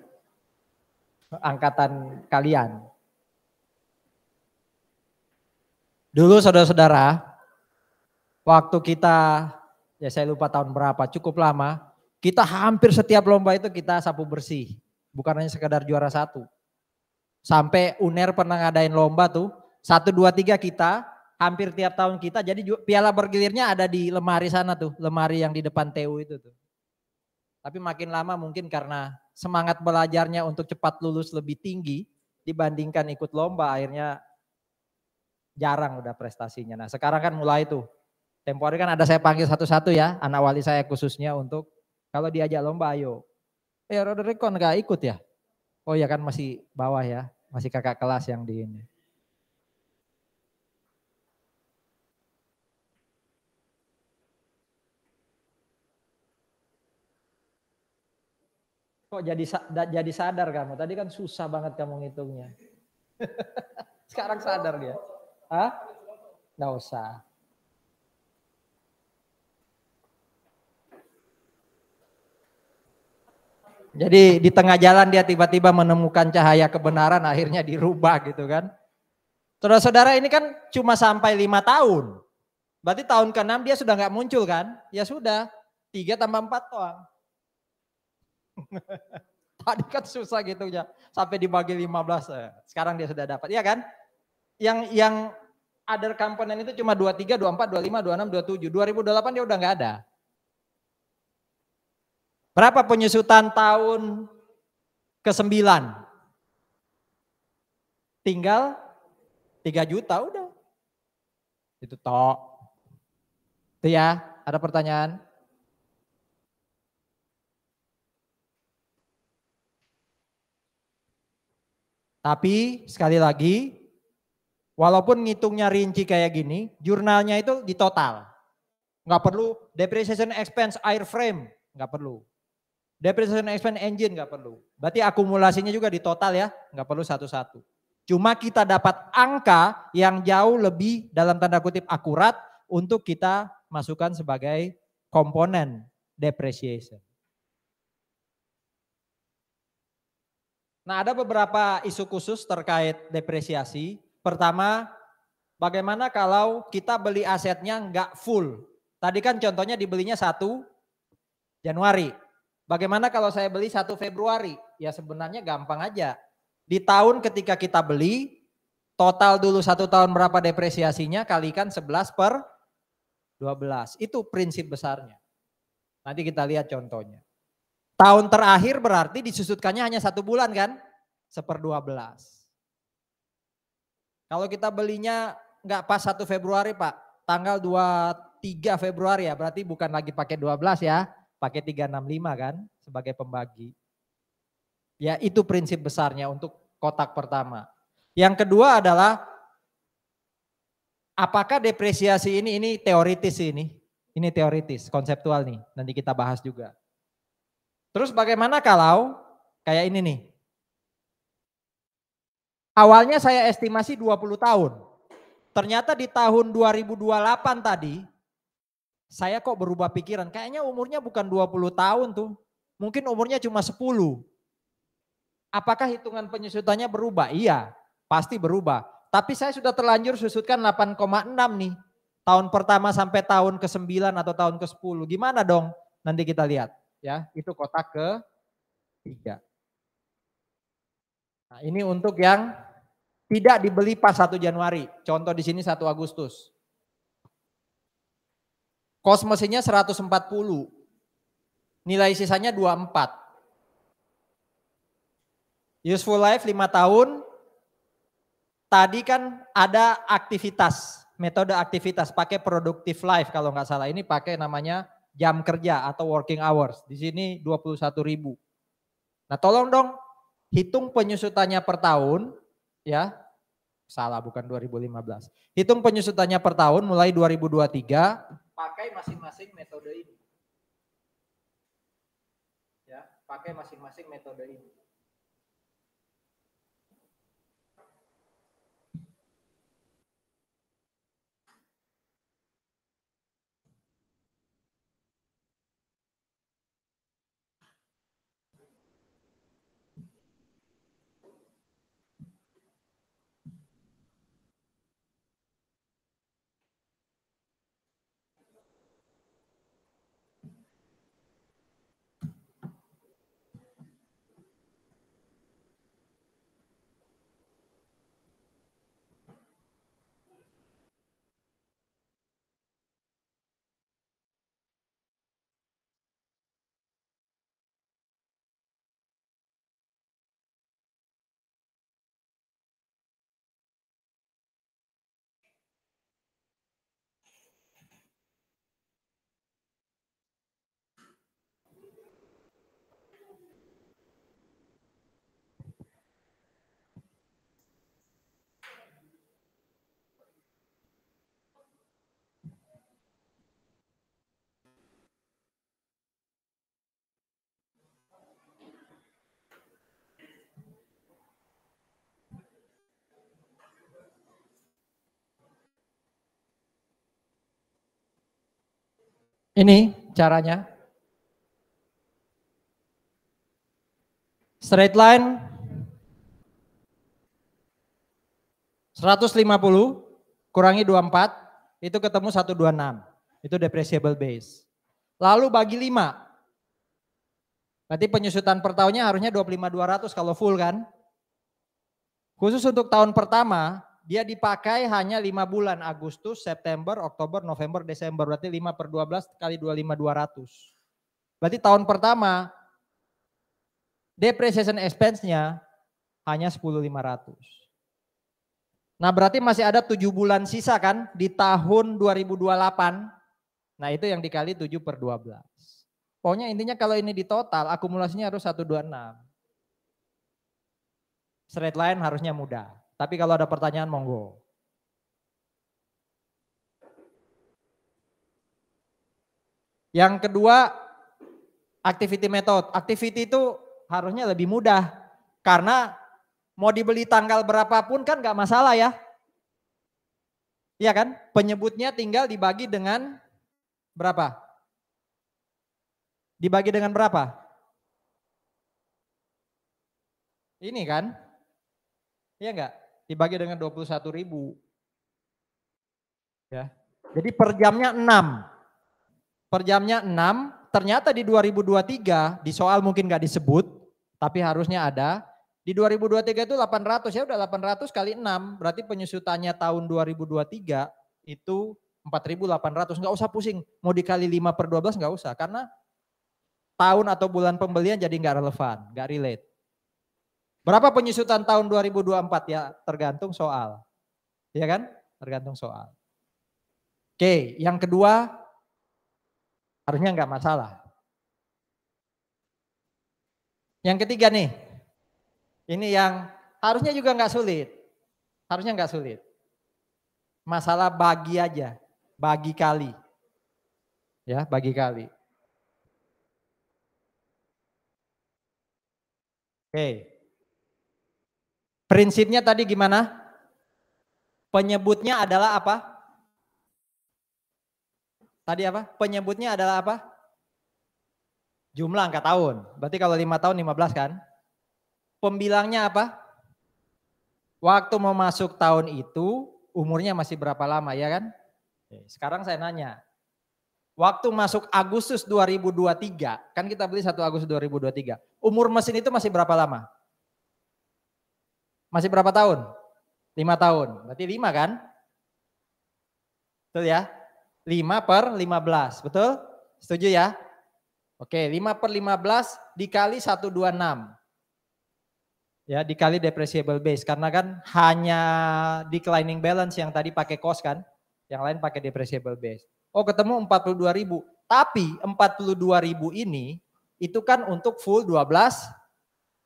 Angkatan kalian. Dulu saudara-saudara, waktu kita, ya saya lupa tahun berapa, cukup lama, kita hampir setiap lomba itu kita sapu bersih. Bukan hanya sekedar juara satu. Sampai UNER pernah ngadain lomba tuh, 1, 2, 3 kita, hampir tiap tahun kita, jadi piala bergilirnya ada di lemari sana tuh, lemari yang di depan TU itu tuh. Tapi makin lama mungkin karena semangat belajarnya untuk cepat lulus lebih tinggi dibandingkan ikut lomba, akhirnya jarang udah prestasinya. Nah sekarang kan mulai tuh, tempo hari kan ada saya panggil satu-satu ya, anak wali saya khususnya untuk kalau diajak lomba ayo. Roderick kok nggak ikut ya? Oh ya kan masih bawah ya, masih kakak kelas yang di ini. Kok jadi sadar kamu? Tadi kan susah banget kamu ngitungnya. Sekarang sadar dia. Hah? Nggak usah. Jadi di tengah jalan dia tiba-tiba menemukan cahaya kebenaran, akhirnya dirubah gitu kan. Saudara-saudara ini kan cuma sampai 5 tahun. Berarti tahun ke-6 dia sudah nggak muncul kan? Ya sudah, 3 tambah 4 doang. Tadi kan susah gitu ya, sampai dibagi 15. Sekarang dia sudah dapat, iya kan? Yang other component itu cuma 23, 24, 25, 26, 27. 2028 dia udah nggak ada. Berapa penyusutan tahun ke-9? Tinggal 3 juta udah. Itu tok. Itu ya, ada pertanyaan? Tapi sekali lagi, walaupun ngitungnya rinci kayak gini, jurnalnya itu di total. Nggak perlu depreciation expense airframe, nggak perlu. Depreciation expense engine nggak perlu. Berarti akumulasinya juga di total ya, nggak perlu satu-satu. Cuma kita dapat angka yang jauh lebih dalam tanda kutip akurat untuk kita masukkan sebagai komponen depreciation. Nah ada beberapa isu khusus terkait depresiasi. Pertama, bagaimana kalau kita beli asetnya nggak full. Tadi kan contohnya dibelinya 1 Januari. Bagaimana kalau saya beli 1 Februari? Ya sebenarnya gampang aja. Di tahun ketika kita beli, total dulu 1 tahun berapa depresiasinya, kalikan 11/12. Itu prinsip besarnya. Nanti kita lihat contohnya. Tahun terakhir berarti disusutkannya hanya 1 bulan kan? 1/12. Kalau kita belinya nggak pas 1 Februari Pak, tanggal 23 Februari ya, berarti bukan lagi pakai 12 ya, pakai 365 kan sebagai pembagi. Ya itu prinsip besarnya untuk kotak pertama. Yang kedua adalah apakah depresiasi ini teoritis ini teoritis, konseptual nih, nanti kita bahas juga. Terus bagaimana kalau kayak ini nih. Awalnya saya estimasi 20 tahun. Ternyata di tahun 2028 tadi, saya kok berubah pikiran. Kayaknya umurnya bukan 20 tahun tuh. Mungkin umurnya cuma 10. Apakah hitungan penyusutannya berubah? Iya, pasti berubah. Tapi saya sudah terlanjur susutkan 8,6 nih. Tahun pertama sampai tahun ke-9 atau tahun ke-10. Gimana dong? Nanti kita lihat. Ya, itu kotak ke-3. Nah, ini untuk yang tidak dibeli pas 1 Januari. Contoh di sini 1 Agustus. Kos mesinnya 140. Nilai sisanya 24. Useful life 5 tahun. Tadi kan ada aktivitas, metode aktivitas pakai productive life kalau nggak salah. Ini pakai namanya jam kerja atau working hours. Di sini 21.000. Nah tolong dong hitung penyusutannya per tahun ya. Salah bukan 2015. Hitung penyusutannya per tahun mulai 2023 pakai masing-masing metode ini. Ya, pakai masing-masing metode ini. Ini caranya. Straight line 150 kurangi 24 itu ketemu 126. Itu depreciable base. Lalu bagi 5. Berarti penyusutan per tahunnya harusnya 25.200 kalau full kan. Khusus untuk tahun pertama dia dipakai hanya 5 bulan, Agustus, September, Oktober, November, Desember. Berarti 5/12 kali 25.200. Berarti tahun pertama depreciation expense-nya hanya 10.500. Nah berarti masih ada 7 bulan sisa kan di tahun 2028. Nah itu yang dikali 7/12. Pokoknya intinya kalau ini di total akumulasinya harus 126. Straight line harusnya mudah. Tapi kalau ada pertanyaan monggo. Yang kedua activity method. Activity itu harusnya lebih mudah. Karena mau dibeli tanggal berapapun kan gak masalah ya. Iya kan? Penyebutnya tinggal dibagi dengan berapa? Dibagi dengan berapa? Ini kan? Iya enggak? Dibagi dengan 21.000. Ya. Jadi per jamnya 6. Per jamnya 6, ternyata di 2023 di soal mungkin enggak disebut, tapi harusnya ada. Di 2023 itu 800, ya udah 800 kali 6, berarti penyusutannya tahun 2023 itu 4.800, enggak usah pusing. Mau dikali 5/12 enggak usah, karena tahun atau bulan pembelian jadi enggak relevan, enggak relate. Berapa penyusutan tahun 2024 ya? Tergantung soal. Ya kan? Tergantung soal. Oke, yang kedua harusnya enggak masalah. Yang ketiga nih. Ini yang harusnya juga enggak sulit. Harusnya enggak sulit. Masalah bagi aja. Bagi kali. Ya, bagi kali. Oke. Prinsipnya tadi gimana? Penyebutnya adalah apa? Tadi apa? Penyebutnya adalah apa? Jumlah angka tahun. Berarti kalau 5 tahun 15 kan? Pembilangnya apa? Waktu mau masuk tahun itu umurnya masih berapa lama ya kan? Sekarang saya nanya. Waktu masuk Agustus 2023, kan kita beli 1 Agustus 2023. Umur mesin itu masih berapa lama? Masih berapa tahun? 5 tahun. Berarti 5 kan? Betul ya? 5/15, betul? Setuju ya? Oke, 5/15 dikali 126. Ya, dikali depreciable base. Karena kan hanya declining balance yang tadi pakai cost kan. Yang lain pakai depreciable base. Oh ketemu 42.000. Tapi 42.000 ini itu kan untuk full 12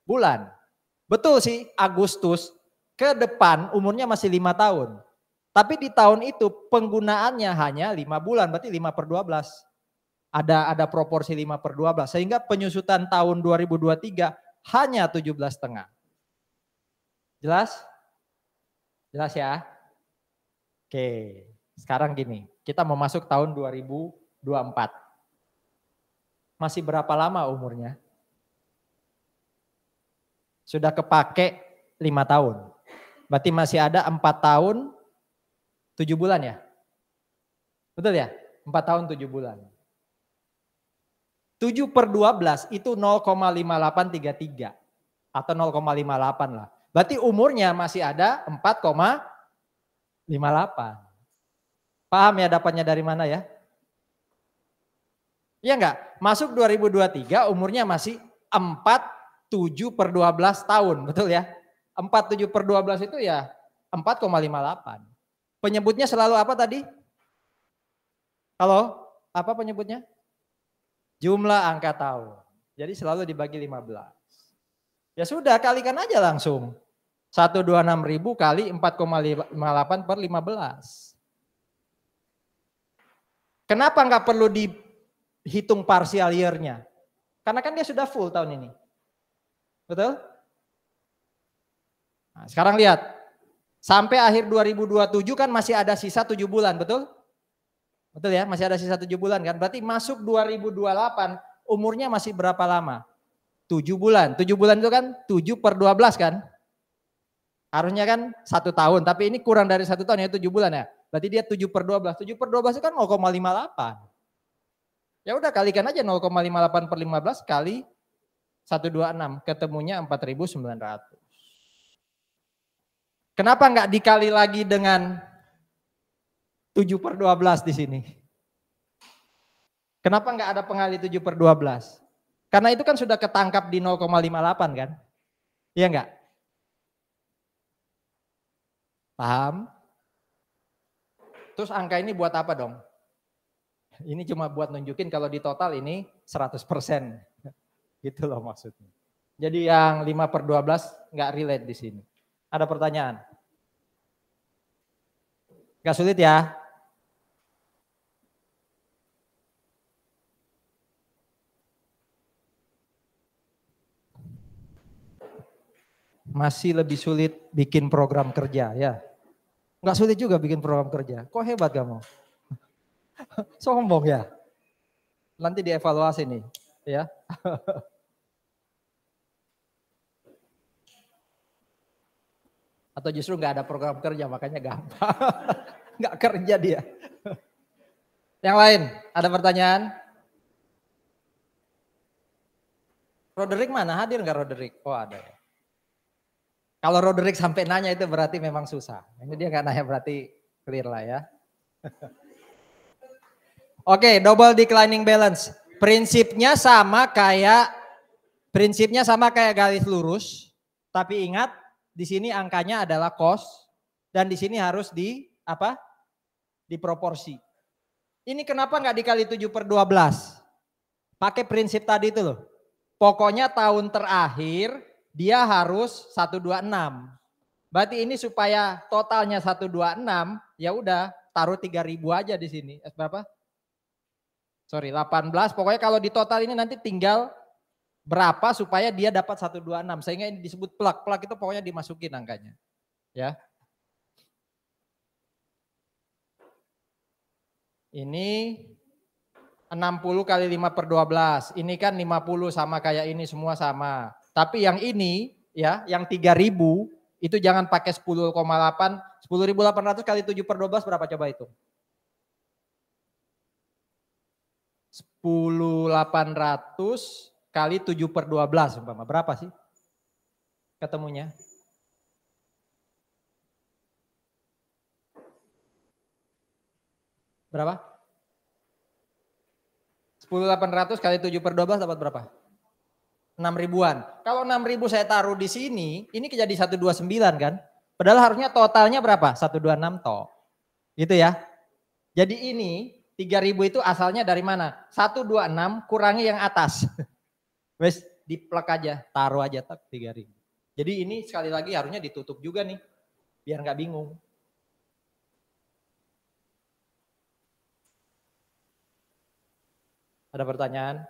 bulan. Betul sih Agustus ke depan umurnya masih 5 tahun. Tapi di tahun itu penggunaannya hanya 5 bulan. Berarti 5/12. Ada proporsi 5/12. Sehingga penyusutan tahun 2023 hanya 17,5. Jelas? Jelas ya? Oke, sekarang gini, kita mau masuk tahun 2024. Masih berapa lama umurnya? Sudah kepake 5 tahun. Berarti masih ada 4 tahun 7 bulan ya? Betul ya? 4 tahun 7 bulan. 7/12 itu 0,5833 atau 0,58 lah. Berarti umurnya masih ada 4,58. Paham ya dapatnya dari mana ya? Iya enggak? Masuk 2023 umurnya masih 47/12 tahun, betul ya? 47/12 itu ya 4,58. Penyebutnya selalu apa tadi? Halo? Apa penyebutnya? Jumlah angka tahun. Jadi selalu dibagi 15. Ya sudah, kalikan aja langsung. 126.000 kali 4,58/15. Kenapa nggak perlu dihitung partial year-nya? Karena kan dia sudah full tahun ini. Betul? Nah, sekarang lihat. Sampai akhir 2027 kan masih ada sisa 7 bulan, betul? Betul ya, masih ada sisa 7 bulan kan? Berarti masuk 2028, umurnya masih berapa lama? 7 bulan. 7 bulan itu kan 7 per 12 kan? Harusnya kan 1 tahun, tapi ini kurang dari 1 tahun ya 7 bulan ya. Berarti dia 7 per 12. 7 per 12 itu kan 0,58. Ya udah kalikan aja 0,58 per 15 kali 126. Ketemunya 4.900. Kenapa nggak dikali lagi dengan 7 per 12 di sini? Kenapa nggak ada pengali 7 per 12? Karena itu kan sudah ketangkap di 0,58 kan? Iya enggak? Paham? Terus angka ini buat apa dong? Ini cuma buat nunjukin kalau di total ini 100%. Gitu loh maksudnya. Jadi yang 5 per 12 nggak relate di sini. Ada pertanyaan? Nggak sulit ya? Masih lebih sulit bikin program kerja ya. Nggak sulit juga bikin program kerja. Kok hebat kamu? Sombong ya? Nanti dievaluasi nih ya. Atau justru nggak ada program kerja makanya gampang. Nggak kerja dia. Yang lain, ada pertanyaan? Roderick mana? Hadir nggak Roderick? Oh ada ya. Kalau Roderick sampai nanya itu berarti memang susah. Ini dia nggak nanya berarti clear lah ya. Oke, double declining balance. Prinsipnya sama kayak garis lurus, tapi ingat di sini angkanya adalah cost dan di sini harus di apa? Diproporsi. Ini kenapa nggak dikali 7 per 12? Pakai prinsip tadi itu loh. Pokoknya tahun terakhir dia harus 126. Berarti ini supaya totalnya 126, ya udah taruh 3.000 aja di sini. Berapa? Sorry, 18. Pokoknya kalau di total ini nanti tinggal berapa supaya dia dapat 126. Sehingga ini disebut plug. Plug itu pokoknya dimasukin angkanya. Ya. Ini 60 kali 5 per 12. Ini kan 50 sama kayak ini semua sama. Tapi yang ini ya, yang 3.000 itu jangan pakai 10,8. 10.800 kali 7 per 12 berapa coba itu? 10.800 kali 7 per 12 umpama. Berapa sih ketemunya? Berapa? 10.800 kali 7 per 12 dapat berapa? 6 ribuan. Kalau 6 ribu saya taruh di sini, ini jadi 129 kan? Padahal harusnya totalnya berapa? 126 toh. Gitu ya. Jadi ini 3.000 itu asalnya dari mana? 126 kurangi yang atas. Wes diplek aja, taruh aja tak 3.000. Jadi ini sekali lagi harusnya ditutup juga nih. Biar nggak bingung. Ada pertanyaan?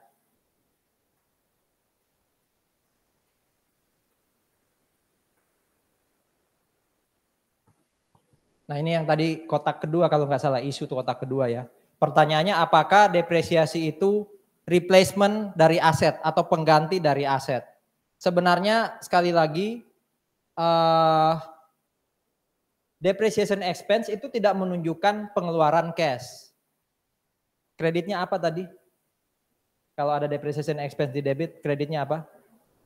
Nah ini yang tadi kotak kedua kalau nggak salah isu tuh kotak kedua ya. Pertanyaannya apakah depresiasi itu replacement dari aset atau pengganti dari aset? Sebenarnya sekali lagi depreciation expense itu tidak menunjukkan pengeluaran cash. Kreditnya apa tadi? Kalau ada depreciation expense di debit, kreditnya apa?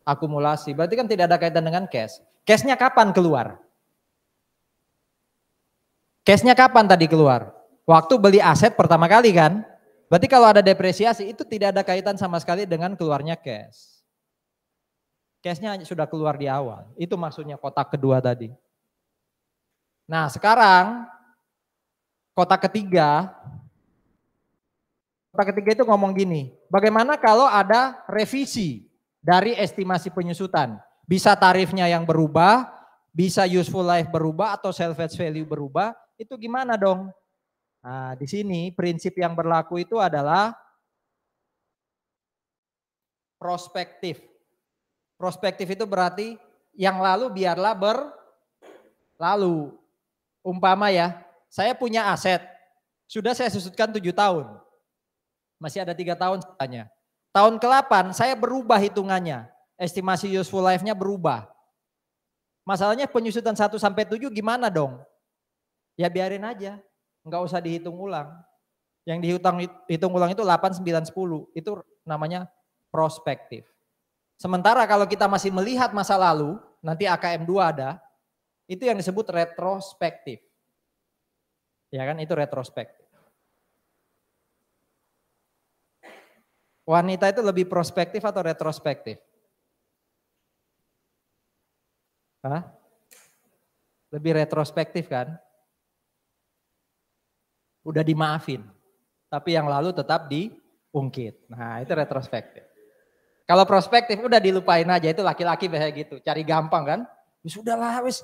Akumulasi. Berarti kan tidak ada kaitan dengan cash. Cashnya kapan keluar? Cashnya kapan tadi keluar? Waktu beli aset pertama kali kan? Berarti kalau ada depresiasi itu tidak ada kaitan sama sekali dengan keluarnya cash. Cashnya sudah keluar di awal. Itu maksudnya kotak kedua tadi. Nah sekarang kotak ketiga. Kotak ketiga itu ngomong gini. Bagaimana kalau ada revisi dari estimasi penyusutan? Bisa tarifnya yang berubah, bisa useful life berubah atau salvage value berubah. Itu gimana dong? Nah, di sini prinsip yang berlaku itu adalah prospektif. Prospektif itu berarti yang lalu biarlah berlalu. Umpama ya, saya punya aset. Sudah saya susutkan 7 tahun. Masih ada 3 tahun sisanya. Tahun ke-8 saya berubah hitungannya. Estimasi useful life-nya berubah. Masalahnya penyusutan 1 sampai 7 gimana dong? Ya biarin aja. Enggak usah dihitung ulang. Yang dihitung ulang itu 8, 9, 10. Itu namanya prospektif. Sementara kalau kita masih melihat masa lalu, nanti AKM 2 ada, itu yang disebut retrospektif. Ya kan, itu retrospektif. Wanita itu lebih prospektif atau retrospektif? Hah? Lebih retrospektif kan? Udah dimaafin, tapi yang lalu tetap diungkit. Nah itu retrospektif. Kalau prospektif udah dilupain aja, itu laki-laki biasanya gitu, cari gampang kan? Ya sudahlah wis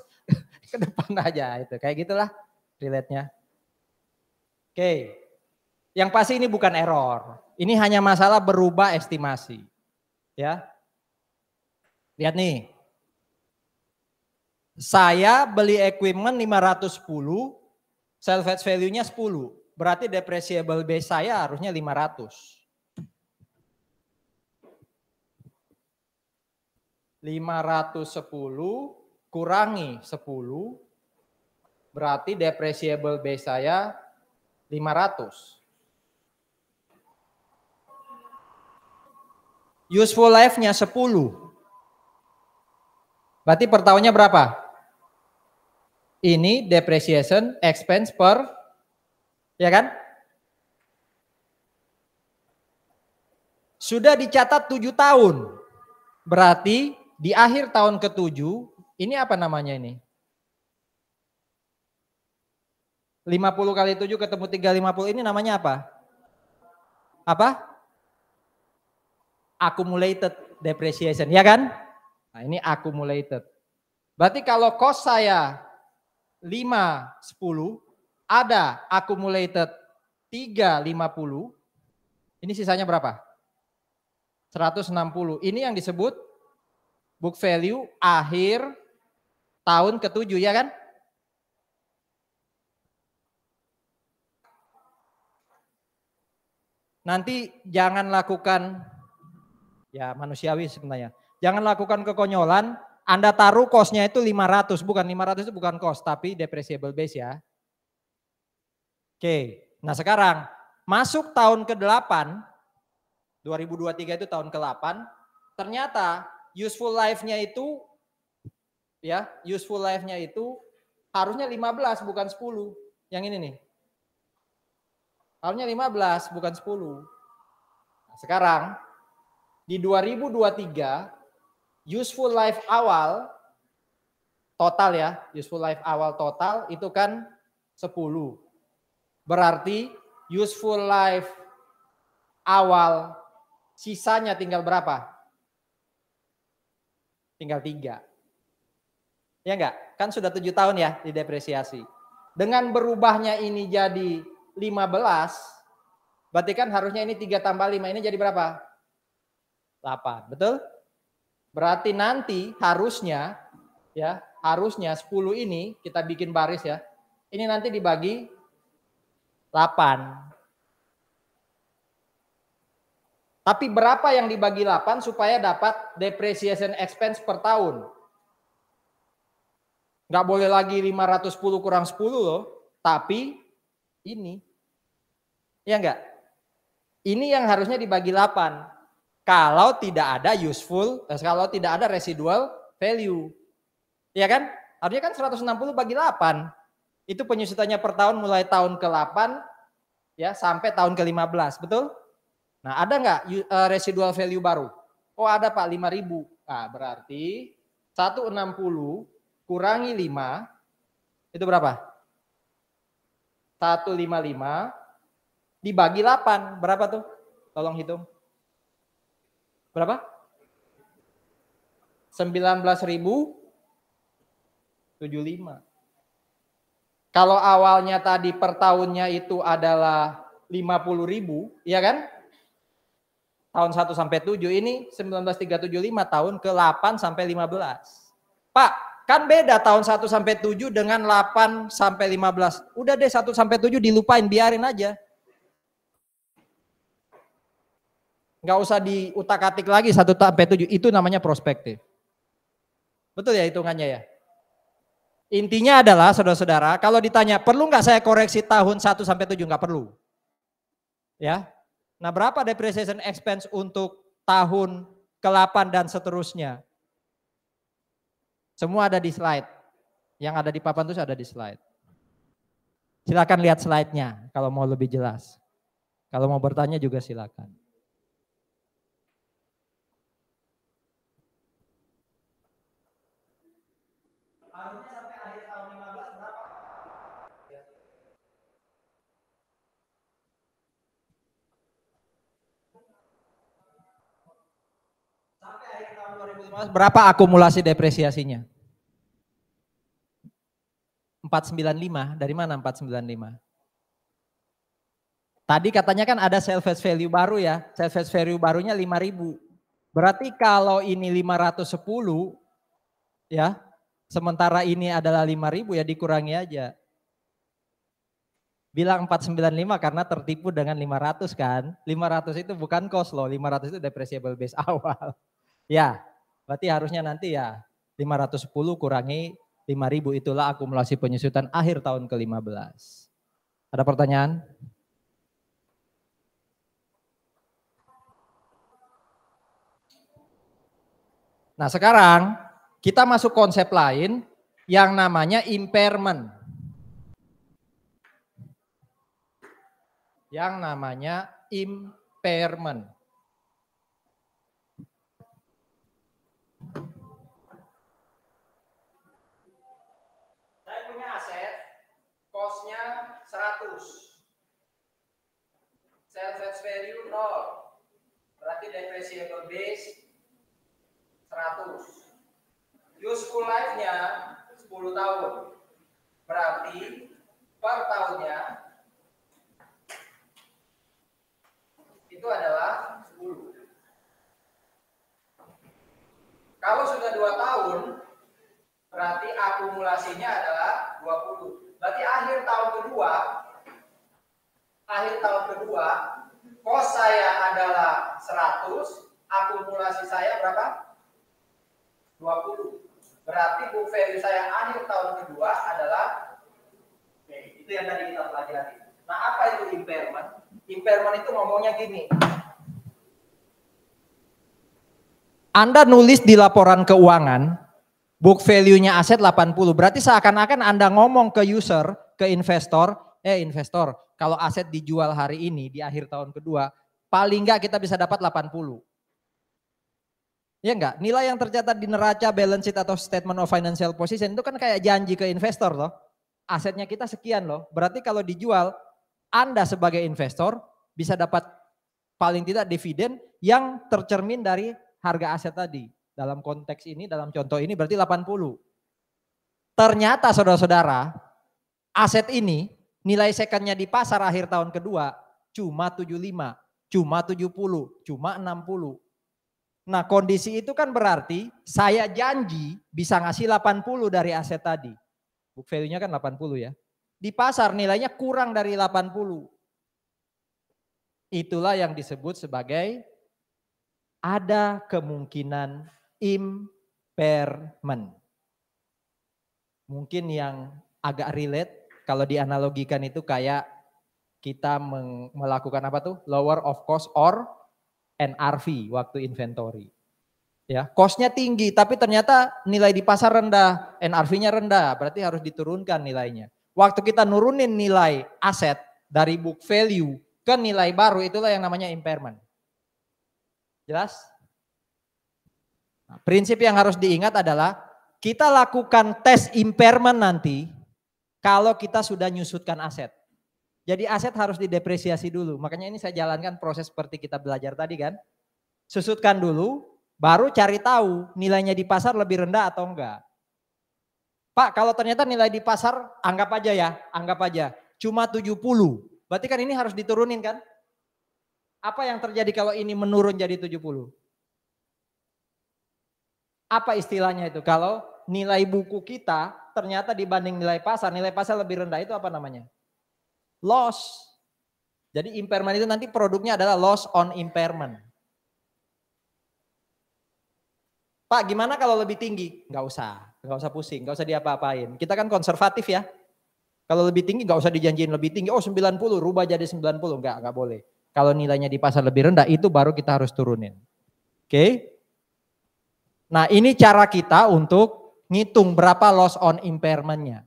ke depan aja itu, kayak gitulah relate-nya. Oke, yang pasti ini bukan error, ini hanya masalah berubah estimasi. Ya, lihat nih, saya beli equipment 510, salvage value-nya 10, berarti depreciable base saya harusnya 500. 510 kurangi 10, berarti depreciable base saya 500. Useful life-nya 10. Berarti per tahunnya berapa? Ini depreciation expense per, ya kan? Sudah dicatat 7 tahun. Berarti di akhir tahun ke-7, ini apa namanya ini? 50 kali 7 ketemu 350, ini namanya apa? Apa? Accumulated depreciation, ya kan? Nah ini accumulated. Berarti kalau cost saya 510, ada accumulated 350, ini sisanya berapa? 160. Ini yang disebut book value akhir tahun ke-7, ya kan? Nanti jangan lakukan, ya manusiawi sebenarnya, jangan lakukan kekonyolan, Anda taruh cost-nya itu 500, bukan 500 itu bukan cost, tapi depreciable base ya. Oke, nah sekarang masuk tahun ke-8, 2023 itu tahun ke-8, ternyata useful life-nya itu, ya useful life-nya itu harusnya 15 bukan 10, yang ini nih. Harusnya 15 bukan 10. Nah, sekarang di 2023 useful life awal total ya, useful life awal total itu kan 10. Berarti useful life awal sisanya tinggal berapa? Tinggal 3. Ya enggak? Kan sudah 7 tahun ya didepresiasi. Dengan berubahnya ini jadi 15, berarti kan harusnya ini 3 tambah 5, ini jadi berapa? 8, betul? Berarti nanti harusnya, ya harusnya 10 ini kita bikin baris ya, ini nanti dibagi 8. Tapi berapa yang dibagi 8 supaya dapat depreciation expense per tahun? Nggak boleh lagi 510 kurang 10 loh, tapi ini. Ya enggak? Ini yang harusnya dibagi 8. Kalau tidak ada useful, kalau tidak ada residual value. Ya kan? Harusnya kan 160 bagi 8. Itu penyusutannya per tahun mulai tahun ke-8 ya sampai tahun ke-15, betul? Nah, ada nggak residual value baru? Oh, ada Pak, 5.000. Nah, berarti 160 kurangi 5 itu berapa? 155 dibagi 8, berapa tuh? Tolong hitung. Berapa? 19.075. Kalau awalnya tadi per tahunnya itu adalah 50.000, ya kan? Tahun 1 sampai 7 ini 19.375 tahun ke 8 sampai 15. Pak, kan beda tahun 1 sampai 7 dengan 8 sampai 15. Udah deh 1 sampai 7 dilupain, biarin aja. Nggak usah diutak-atik lagi 1 sampai 7, itu namanya prospektif. Betul ya hitungannya ya? Intinya adalah saudara-saudara, kalau ditanya perlu nggak saya koreksi tahun 1 sampai 7? Nggak perlu. Ya. Nah, berapa depreciation expense untuk tahun ke-8 dan seterusnya? Semua ada di slide. Yang ada di papan itu ada di slide. Silakan lihat slide-nya kalau mau lebih jelas. Kalau mau bertanya juga silakan. Berapa akumulasi depresiasinya? 495, dari mana 495? Tadi katanya kan ada sales value baru ya, sales value barunya 5.000. Berarti kalau ini 510 ya, sementara ini adalah 5.000 ya dikurangi aja. Bilang 495 karena tertipu dengan 500 kan. 500 itu bukan cost loh, 500 itu depreciable base awal. Ya, berarti harusnya nanti ya 510 kurangi 5.000, itulah akumulasi penyusutan akhir tahun ke-15. Ada pertanyaan? Nah sekarang kita masuk konsep lain yang namanya impairment. Yang namanya impairment. Saya punya aset, cost-nya 100. Sales value 0. Berarti depreciable base 100. Useful life-nya 10 tahun. Berarti per tahunnya itu adalah 10. Kalau sudah 2 tahun, berarti akumulasinya adalah 20. Berarti akhir tahun kedua, cost saya adalah 100, akumulasi saya berapa? 20. Berarti book value saya akhir tahun kedua adalah, itu yang tadi kita pelajari. Nah, apa itu impairment? Impairment itu ngomongnya gini. Anda nulis di laporan keuangan, book value-nya aset 80, berarti seakan-akan Anda ngomong ke user, ke investor, investor, kalau aset dijual hari ini di akhir tahun kedua, paling enggak kita bisa dapat 80. Ya enggak? Nilai yang tercatat di neraca, balance sheet atau statement of financial position itu kan kayak janji ke investor loh. Asetnya kita sekian loh. Berarti kalau dijual, Anda sebagai investor bisa dapat paling tidak dividen yang tercermin dari harga aset tadi. Dalam konteks ini, dalam contoh ini berarti 80. Ternyata saudara-saudara, aset ini nilai secondnya di pasar akhir tahun kedua cuma 75, cuma 70, cuma 60. Nah kondisi itu kan berarti saya janji bisa ngasih 80 dari aset tadi. Book value-nya kan 80 ya. Di pasar nilainya kurang dari 80. Itulah yang disebut sebagai ada kemungkinan impairment. Mungkin yang agak relate kalau dianalogikan itu kayak kita melakukan apa tuh? Lower of cost or NRV waktu inventory. Ya, cost-nya tinggi tapi ternyata nilai di pasar rendah, NRV-nya rendah, berarti harus diturunkan nilainya. Waktu kita nurunin nilai aset dari book value ke nilai baru, itulah yang namanya impairment. Jelas? Nah, prinsip yang harus diingat adalah kita lakukan tes impairment nanti kalau kita sudah nyusutkan aset. Jadi aset harus didepresiasi dulu. Makanya ini saya jalankan proses seperti kita belajar tadi kan. Susutkan dulu, baru cari tahu nilainya di pasar lebih rendah atau enggak. Pak, kalau ternyata nilai di pasar anggap aja cuma 70. Berarti kan ini harus diturunin kan? Apa yang terjadi kalau ini menurun jadi 70? Apa istilahnya itu? Kalau nilai buku kita ternyata dibanding nilai pasar lebih rendah, itu apa namanya? Loss. Jadi impairment itu nanti produknya adalah loss on impairment. Pak, gimana kalau lebih tinggi? Nggak usah pusing, nggak usah diapa-apain. Kita kan konservatif ya. Kalau lebih tinggi nggak usah dijanjiin lebih tinggi. Oh 90, rubah jadi 90. Nggak boleh. Kalau nilainya di pasar lebih rendah, itu baru kita harus turunin. Oke? Nah ini cara kita untuk ngitung berapa loss on impairment-nya.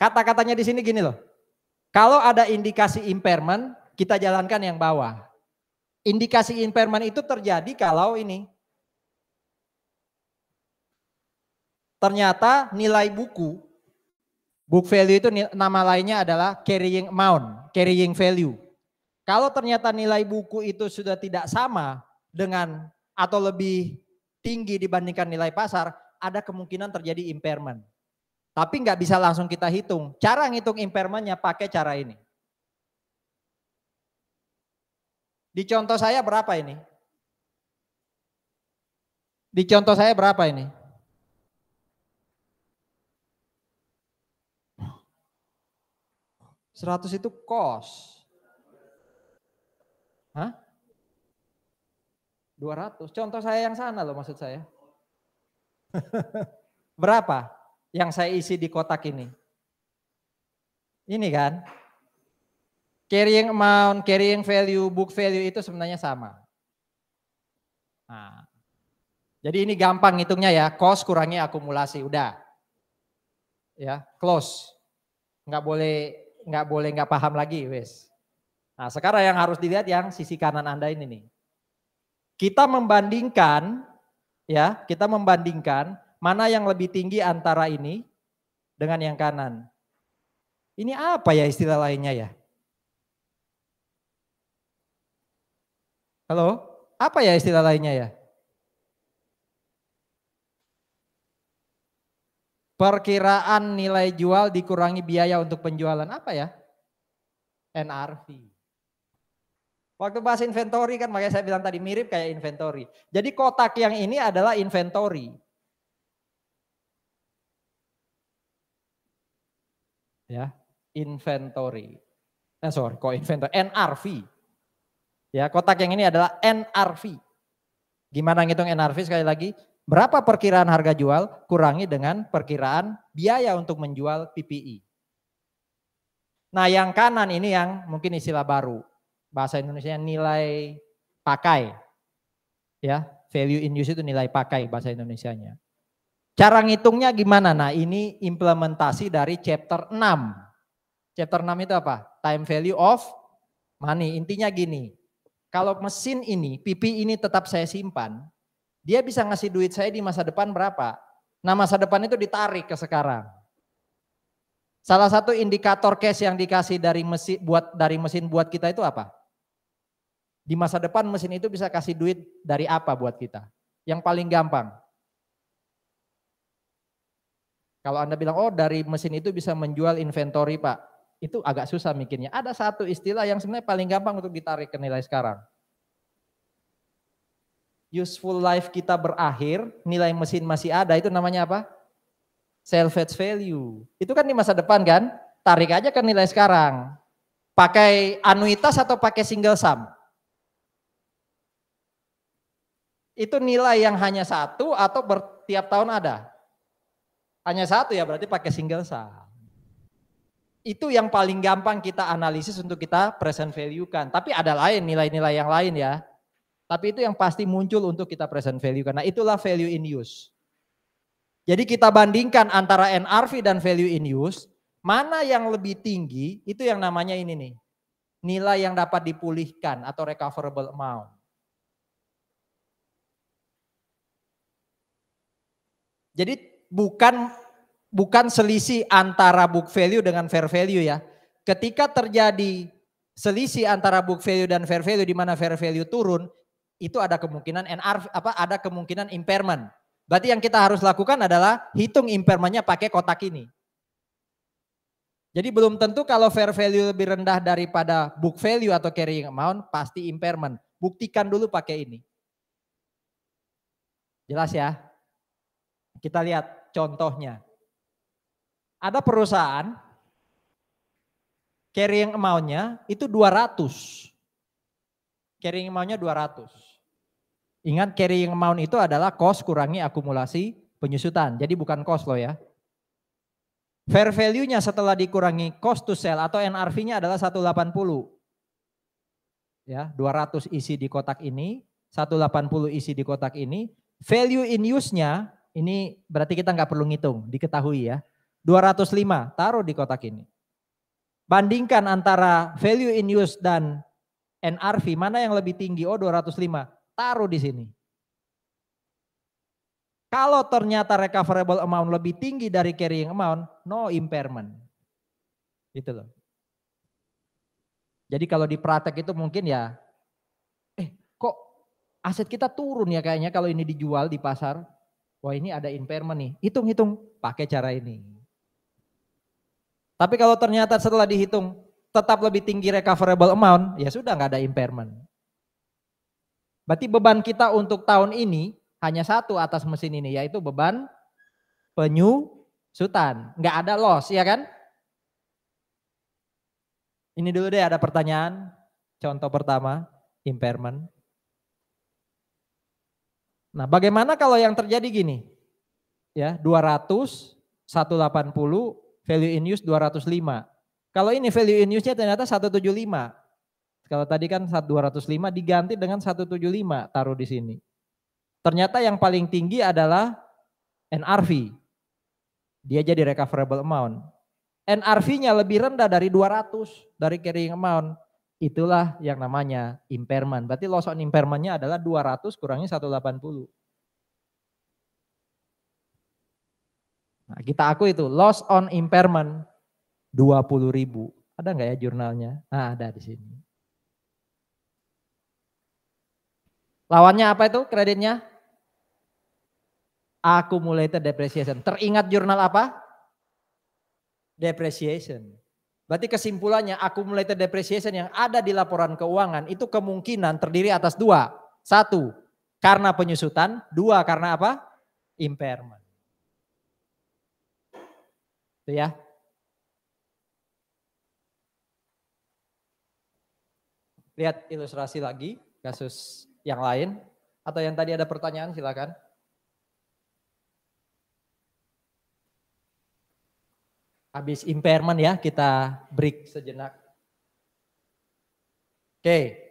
Kata-katanya di sini gini loh. Kalau ada indikasi impairment, kita jalankan yang bawah. Indikasi impairment itu terjadi kalau ini. Ternyata nilai buku, book value itu nama lainnya adalah carrying amount, carrying value. Kalau ternyata nilai buku itu sudah tidak sama dengan atau lebih tinggi dibandingkan nilai pasar, ada kemungkinan terjadi impairment. Tapi nggak bisa langsung kita hitung. Cara ngitung impairmentnya pakai cara ini. Di contoh saya berapa ini? Di contoh saya berapa ini? 100 itu cost. Hah? 200. Contoh saya yang sana loh maksud saya. Berapa yang saya isi di kotak ini? Ini kan. Carrying amount, carrying value, book value itu sebenarnya sama. Nah, jadi ini gampang ngitungnya ya. Cost kurangi akumulasi. Udah. Ya, close. Nggak boleh nggak paham lagi, wes. Nah, sekarang yang harus dilihat yang sisi kanan Anda ini nih. Kita membandingkan mana yang lebih tinggi antara ini dengan yang kanan. Ini apa ya istilah lainnya ya? Halo? Apa ya istilah lainnya ya? Perkiraan nilai jual dikurangi biaya untuk penjualan. Apa ya? NRV. Waktu bahas inventory kan makanya saya bilang tadi mirip kayak inventory. Jadi kotak yang ini adalah inventory. Ya, inventory. Kok inventory? NRV. Ya, kotak yang ini adalah NRV. Gimana ngitung NRV sekali lagi? Berapa perkiraan harga jual kurangi dengan perkiraan biaya untuk menjual PPI. Nah, yang kanan ini yang mungkin istilah baru. Bahasa Indonesia nilai pakai. Ya, value in use itu nilai pakai bahasa Indonesianya. Cara ngitungnya gimana? Nah, ini implementasi dari chapter 6. Chapter 6 itu apa? Time value of money. Intinya gini. Kalau mesin ini, PP ini tetap saya simpan, dia bisa ngasih duit saya di masa depan berapa? Nah, masa depan itu ditarik ke sekarang. Salah satu indikator cash yang dikasih dari mesin buat kita itu apa? Di masa depan mesin itu bisa kasih duit dari apa buat kita? Yang paling gampang. Kalau Anda bilang, oh dari mesin itu bisa menjual inventory Pak. Itu agak susah mikirnya. Ada satu istilah yang sebenarnya paling gampang untuk ditarik ke nilai sekarang. Useful life kita berakhir, nilai mesin masih ada, itu namanya apa? Salvage value. Itu kan di masa depan kan? Tarik aja ke nilai sekarang. Pakai anuitas atau pakai single sum? Itu nilai yang hanya satu atau tiap tahun ada? Hanya satu ya, berarti pakai single sum. Itu yang paling gampang kita analisis untuk kita present value kan. Tapi ada lain, nilai-nilai yang lain ya. Tapi itu yang pasti muncul untuk kita present value karena itulah value in use. Jadi kita bandingkan antara NRV dan value in use, mana yang lebih tinggi itu yang namanya ini nih. Nilai yang dapat dipulihkan atau recoverable amount. Jadi bukan selisih antara book value dengan fair value ya. Ketika terjadi selisih antara book value dan fair value di mana fair value turun, itu ada kemungkinan ada kemungkinan impairment. Berarti yang kita harus lakukan adalah hitung impairmentnya pakai kotak ini. Jadi belum tentu kalau fair value lebih rendah daripada book value atau carrying amount pasti impairment. Buktikan dulu pakai ini. Jelas ya? Kita lihat contohnya. Ada perusahaan carrying amount-nya itu 200. Carrying amount-nya 200. Ingat carrying amount itu adalah cost kurangi akumulasi penyusutan. Jadi bukan cost loh ya. Fair value-nya setelah dikurangi cost to sell atau NRV-nya adalah 180. Ya, 200 isi di kotak ini, 180 isi di kotak ini. Value in use-nya, ini berarti kita nggak perlu ngitung, diketahui ya. 205, taruh di kotak ini. Bandingkan antara value in use dan NRV, mana yang lebih tinggi? Oh 205, taruh di sini. Kalau ternyata recoverable amount lebih tinggi dari carrying amount, no impairment. Gitu loh. Jadi kalau di praktek itu mungkin ya, kok aset kita turun ya kayaknya kalau ini dijual di pasar. Wah ini ada impairment nih, hitung-hitung pakai cara ini. Tapi kalau ternyata setelah dihitung tetap lebih tinggi recoverable amount, ya sudah nggak ada impairment. Berarti beban kita untuk tahun ini hanya satu atas mesin ini, yaitu beban penyusutan. Nggak ada loss, ya kan? Ini dulu deh ada pertanyaan. Contoh pertama, impairment. Nah bagaimana kalau yang terjadi gini? Ya 200, 180, value in use 205. Kalau ini value in use-nya ternyata 175. Kalau tadi kan 205 diganti dengan 175, taruh di sini. Ternyata yang paling tinggi adalah NRV. Dia jadi recoverable amount. NRV-nya lebih rendah dari 200 dari carrying amount. Itulah yang namanya impairment. Berarti loss on impairment-nya adalah 200 kurangi 180. Nah, kita akui itu loss on impairment 20.000. Ada nggak ya jurnalnya? Nah, ada di sini. Lawannya apa itu kreditnya? Accumulated depreciation. Teringat jurnal apa? Depreciation. Berarti kesimpulannya accumulated depreciation yang ada di laporan keuangan itu kemungkinan terdiri atas dua. Satu, karena penyusutan. Dua, karena apa? Impairment. Itu ya. Lihat ilustrasi lagi, kasus yang lain. Atau yang tadi ada pertanyaan silakan. Habis impairment ya, kita break sejenak. Oke.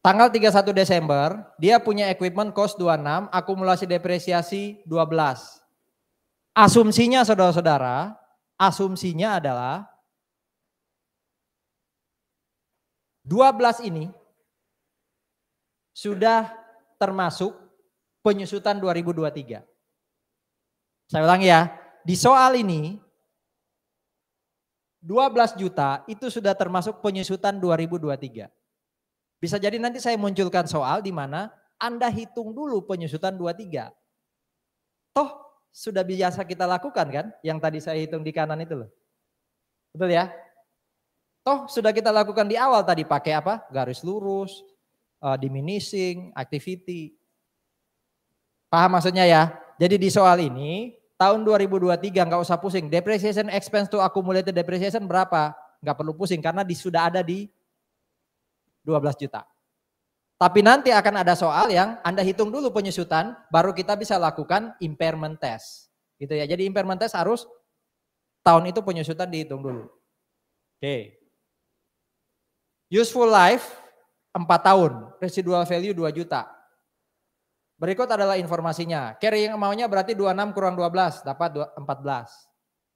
Tanggal 31 Desember, dia punya equipment cost 26, akumulasi depresiasi 12. Asumsinya saudara-saudara, asumsinya adalah 12 ini sudah termasuk penyusutan 2023. Saya ulangi ya, di soal ini 12 juta itu sudah termasuk penyusutan 2023. Bisa jadi nanti saya munculkan soal di mana Anda hitung dulu penyusutan 23. Toh sudah biasa kita lakukan kan, yang tadi saya hitung di kanan itu loh. Betul ya? Toh sudah kita lakukan di awal tadi pakai apa? Garis lurus, diminishing, activity. Paham maksudnya ya? Jadi di soal ini tahun 2023 nggak usah pusing. Depreciation expense to accumulated depreciation berapa? Nggak perlu pusing karena sudah ada di 12 juta. Tapi nanti akan ada soal yang Anda hitung dulu penyusutan, baru kita bisa lakukan impairment test. Gitu ya. Jadi impairment test harus tahun itu penyusutan dihitung dulu. Oke. Useful life 4 tahun, residual value 2 juta. Berikut adalah informasinya. Carrying amount-nya berarti 26 kurang 12, dapat 14.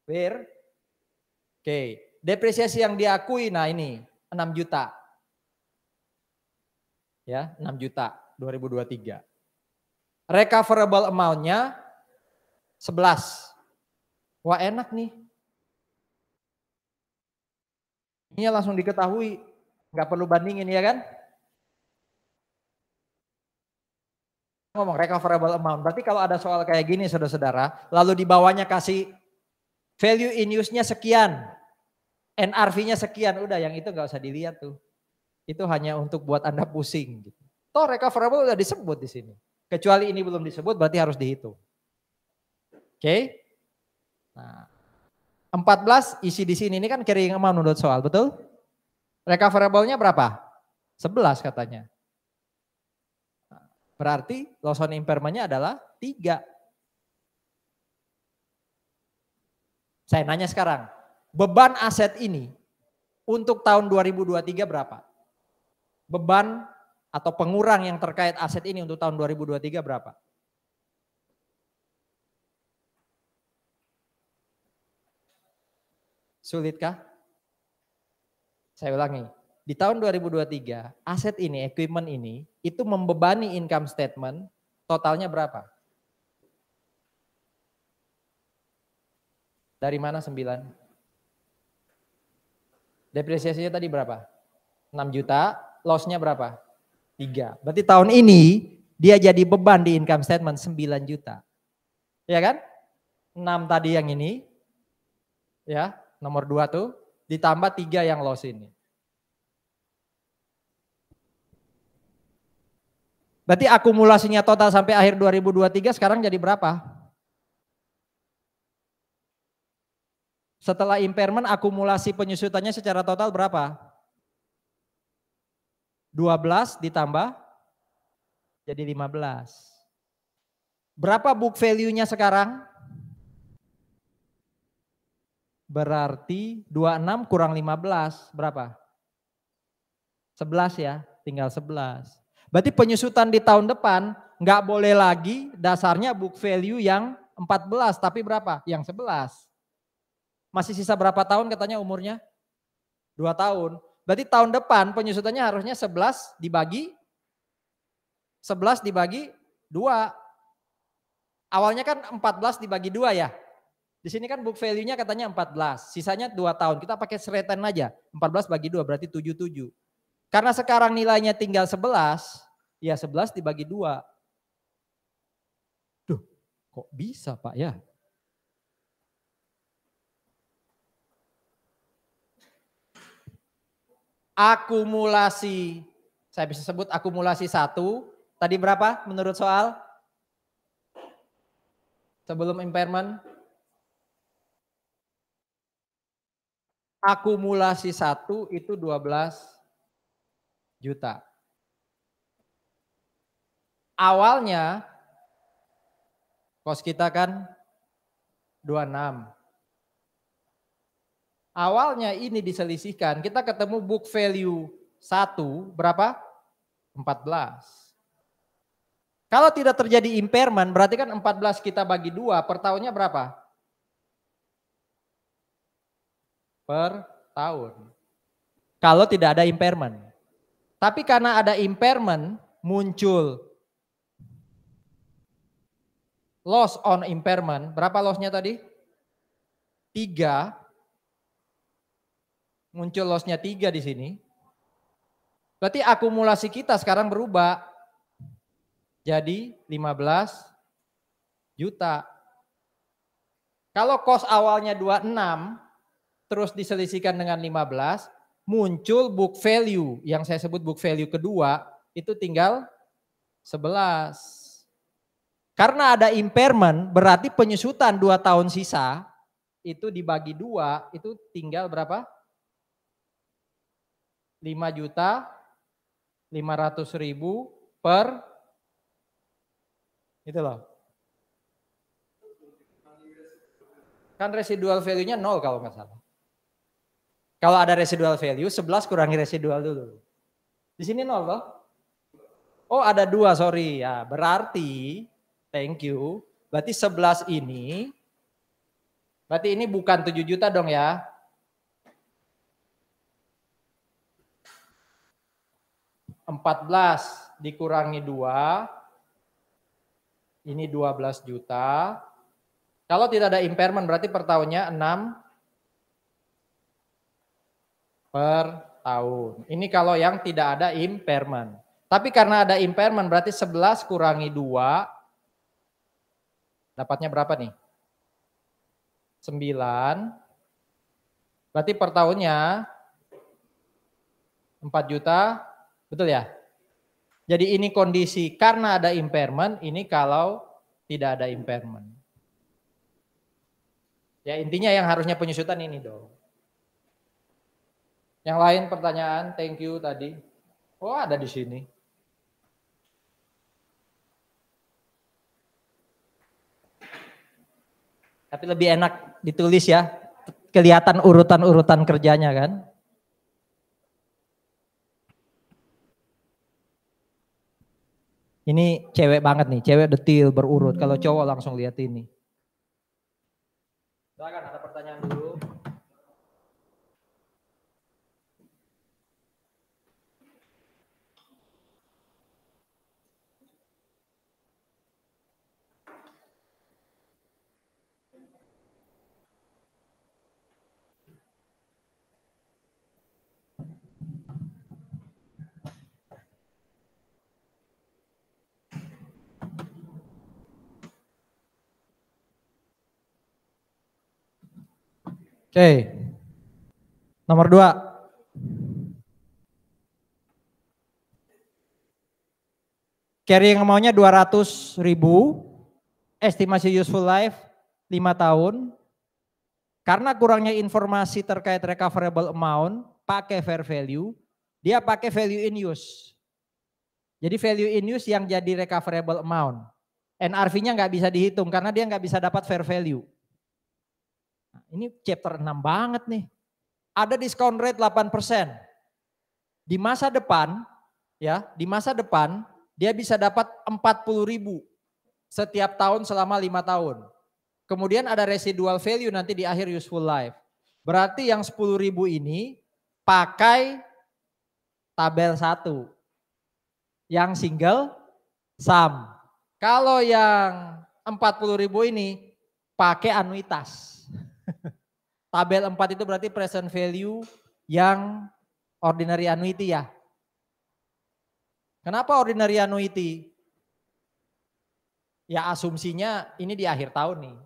Clear? Oke. Depresiasi yang diakui, nah ini 6 juta. Ya, 6 juta 2023. Recoverable amount-nya 11. Wah enak nih. Ini langsung diketahui, nggak perlu bandingin ya kan? Ngomong recoverable amount, berarti kalau ada soal kayak gini saudara-saudara, lalu di bawahnya kasih value in use-nya sekian, NRV-nya sekian, udah yang itu nggak usah dilihat tuh. Itu hanya untuk buat Anda pusing. Toh recoverable udah disebut di sini. Kecuali ini belum disebut berarti harus dihitung. Oke. Nah, 14 isi di sini, ini kan carrying amount menurut soal, betul? Recoverable-nya berapa? 11 katanya. Berarti loss on impairment-nya adalah 3. Saya nanya sekarang, beban aset ini untuk tahun 2023 berapa? Beban atau pengurang yang terkait aset ini untuk tahun 2023 berapa? Sulitkah? Saya ulangi. Di tahun 2023, aset ini, equipment ini, itu membebani income statement totalnya berapa? Dari mana 9? Depresiasinya tadi berapa? 6 juta, loss-nya berapa? 3. Berarti tahun ini dia jadi beban di income statement 9 juta. Ya kan? 6 tadi yang ini, ya nomor 2 tuh, ditambah 3 yang loss ini. Berarti akumulasinya total sampai akhir 2023 sekarang jadi berapa? Setelah impairment akumulasi penyusutannya secara total berapa? 12 ditambah jadi 15. Berapa book value-nya sekarang? Berarti 26 kurang 15 berapa? 11 ya, tinggal 11. Berarti penyusutan di tahun depan nggak boleh lagi dasarnya book value yang 14, tapi berapa? Yang 11. Masih sisa berapa tahun katanya umurnya? 2 tahun. Berarti tahun depan penyusutannya harusnya 11 dibagi 2. Awalnya kan 14 dibagi 2 ya. Di sini kan book value-nya katanya 14, sisanya 2 tahun. Kita pakai seretan aja. 14 bagi 2 berarti 77. Karena sekarang nilainya tinggal 11, ya 11 dibagi 2. Duh, kok bisa Pak ya? Akumulasi, saya bisa sebut akumulasi 1, tadi berapa menurut soal? Sebelum impairment? Akumulasi 1 itu 12 juta. Awalnya kos kita kan 26. Awalnya ini diselisihkan, kita ketemu book value 1 berapa? 14. Kalau tidak terjadi impairment berarti kan 14 kita bagi 2 per tahunnya berapa? Per tahun. Kalau tidak ada impairment. Tapi karena ada impairment muncul loss on impairment. Berapa lossnya tadi? 3. Muncul lossnya 3 di sini. Berarti akumulasi kita sekarang berubah. Jadi 15 juta. Kalau cost awalnya 26 terus diselisihkan dengan 15, muncul book value yang saya sebut book value kedua itu tinggal 11. Karena ada impairment berarti penyusutan 2 tahun sisa itu dibagi 2 itu tinggal berapa? 5.500.000 per itu loh. Kan residual value-nya 0 kalau nggak salah. Kalau ada residual value 11 kurangi residual dulu. Di sini 0 loh. Oh ada 2 sorry ya. Berarti thank you. Berarti 11 ini berarti ini bukan 7 juta dong ya. (14 dikurangi 2). Ini 12 juta. Kalau tidak ada impairment berarti per tahunnya 6 per tahun. Ini kalau yang tidak ada impairment. Tapi karena ada impairment berarti 11 kurangi 2. Dapatnya berapa nih? 9. Berarti per tahunnya 4 juta. Betul ya? Jadi ini kondisi karena ada impairment, ini kalau tidak ada impairment. Ya intinya yang harusnya penyusutan ini dong. Yang lain pertanyaan, thank you tadi. Oh ada di sini. Tapi lebih enak ditulis ya, kelihatan urutan-urutan kerjanya kan. Ini cewek banget nih, cewek detil berurut. Kalau cowok langsung lihat ini. Silakan ada pertanyaan dulu. Oke. Nomor 2. Carrying amount-nya 200.000, estimasi useful life 5 tahun. Karena kurangnya informasi terkait recoverable amount, pakai fair value, dia pakai value in use. Jadi value in use yang jadi recoverable amount. NRV-nya nggak bisa dihitung karena dia nggak bisa dapat fair value. Nah, ini chapter 6 banget nih. Ada discount rate 8%. Di masa depan, ya, di masa depan dia bisa dapat 40.000 setiap tahun selama 5 tahun. Kemudian ada residual value nanti di akhir useful life. Berarti yang 10.000 ini pakai tabel 1. Yang single sum. Kalau yang 40.000 ini pakai anuitas. Tabel 4 itu berarti present value yang ordinary annuity ya. Kenapa ordinary annuity? Ya asumsinya ini di akhir tahun nih.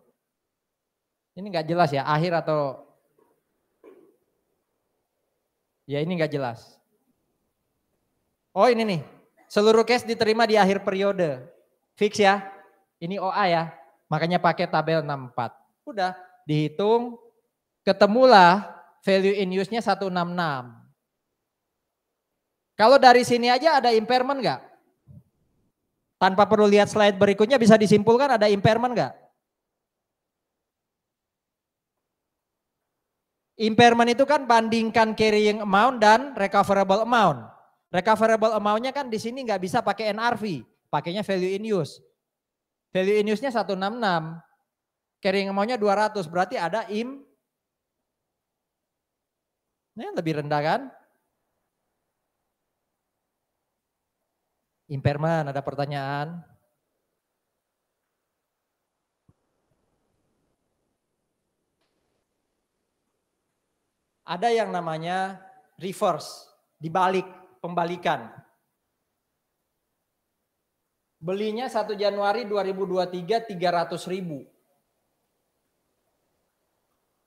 Ini nggak jelas ya, akhir atau ya ini nggak jelas. Oh ini nih, seluruh cash diterima di akhir periode. Fix ya, ini OA ya, makanya pakai tabel 64. Udah dihitung, ketemulah value in use-nya 166. Kalau dari sini aja ada impairment nggak? Tanpa perlu lihat slide berikutnya bisa disimpulkan ada impairment nggak? Impairment itu kan bandingkan carrying amount dan recoverable amount. Recoverable amount-nya kan di sini nggak bisa pakai NRV, pakainya value in use. Value in use-nya 166, carrying amount-nya 200, berarti ada ini lebih rendah kan? Impairment, ada pertanyaan? Ada yang namanya reverse, dibalik, pembalikan. Belinya 1 Januari 2023 300.000.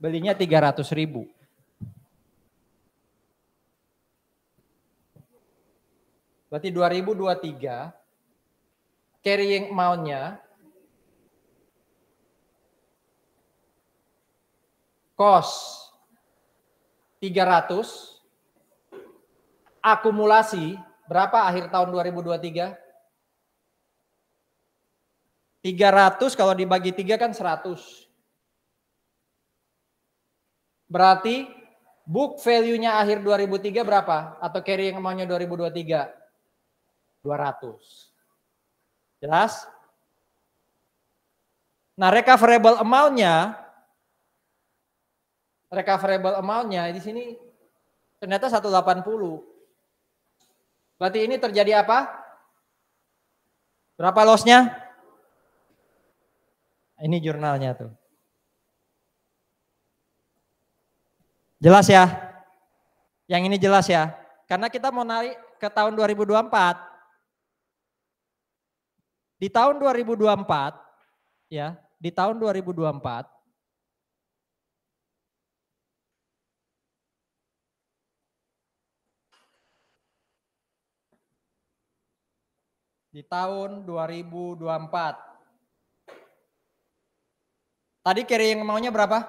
Belinya 300.000. Berarti 2023 carrying amount-nya cost 300, akumulasi berapa akhir tahun 2023? 300 kalau dibagi 3 kan 100. Berarti book value-nya akhir 2003 berapa? Atau carrying amount-nya 2023? 200. Jelas? Nah recoverable amount-nya di sini ternyata 180. Berarti ini terjadi apa? Berapa loss-nya? Ini jurnalnya tuh. Jelas ya? Yang ini jelas ya? Karena kita mau narik ke tahun 2024. Di tahun 2024, ya, di tahun 2024, di tahun 2024. Tadi carrying amount-nya berapa?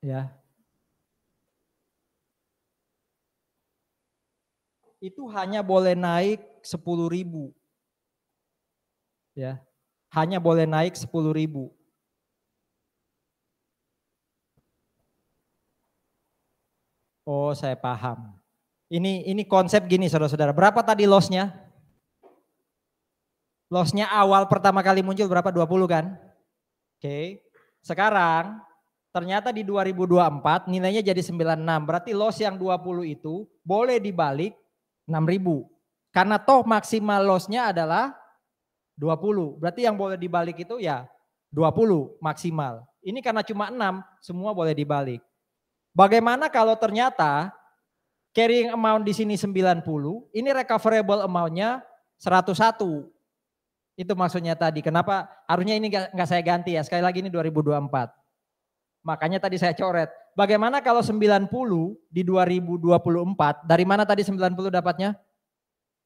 Ya. Itu hanya boleh naik 10.000. Ya. Hanya boleh naik 10.000. Oh, saya paham. Ini konsep gini saudara-saudara. Berapa tadi lossnya? Lossnya awal pertama kali muncul berapa? 20 kan? Oke. Sekarang ternyata di 2024 nilainya jadi 96. Berarti loss yang 20 itu boleh dibalik 6.000. Karena toh maksimal lossnya adalah 20. Berarti yang boleh dibalik itu ya 20 maksimal. Ini karena cuma 6, semua boleh dibalik. Bagaimana kalau ternyata carrying amount di sini 90, ini recoverable amount-nya 101. Itu maksudnya tadi. Kenapa harusnya ini nggak saya ganti ya. Sekali lagi ini 2024. Makanya tadi saya coret. Bagaimana kalau 90 di 2024, dari mana tadi 90 dapatnya?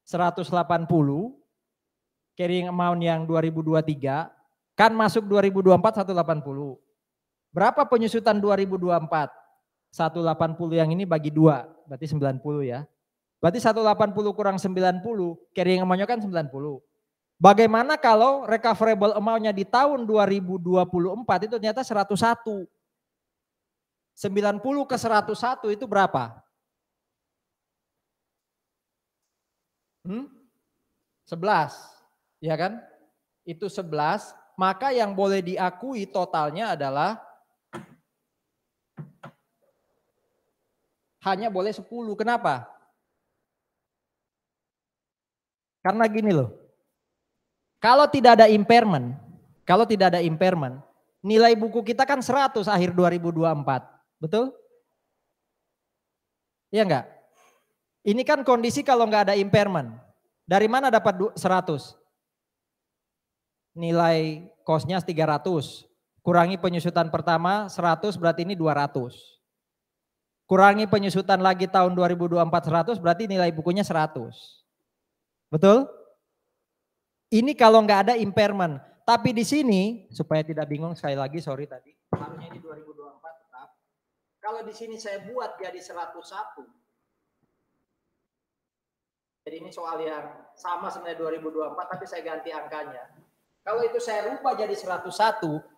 180, carrying amount yang 2023, kan masuk 2024 180. Berapa penyusutan 2024? 180 yang ini bagi 2, berarti 90 ya. Berarti 180 kurang 90, carrying amount-nya kan 90. Bagaimana kalau recoverable amount-nya di tahun 2024 itu ternyata 101. 90 ke 101 itu berapa? 11. Ya kan? Itu 11, maka yang boleh diakui totalnya adalah hanya boleh 10. Kenapa? Karena gini loh. Kalau tidak ada impairment, nilai buku kita kan 100 akhir 2024. Betul? Iya enggak? Ini kan kondisi kalau enggak ada impairment. Dari mana dapat 100? Nilai cost-nya 300. Kurangi penyusutan pertama 100 berarti ini 200. Kurangi penyusutan lagi tahun 2024 100 berarti nilai bukunya 100. Betul? Ini kalau nggak ada impairment. Tapi di sini, supaya tidak bingung sekali lagi, sorry tadi. Harusnya ini 2024 tetap. Kalau di sini saya buat jadi 101. Jadi ini soal yang sama sebenarnya 2024 tapi saya ganti angkanya. Kalau itu saya rubah jadi 101,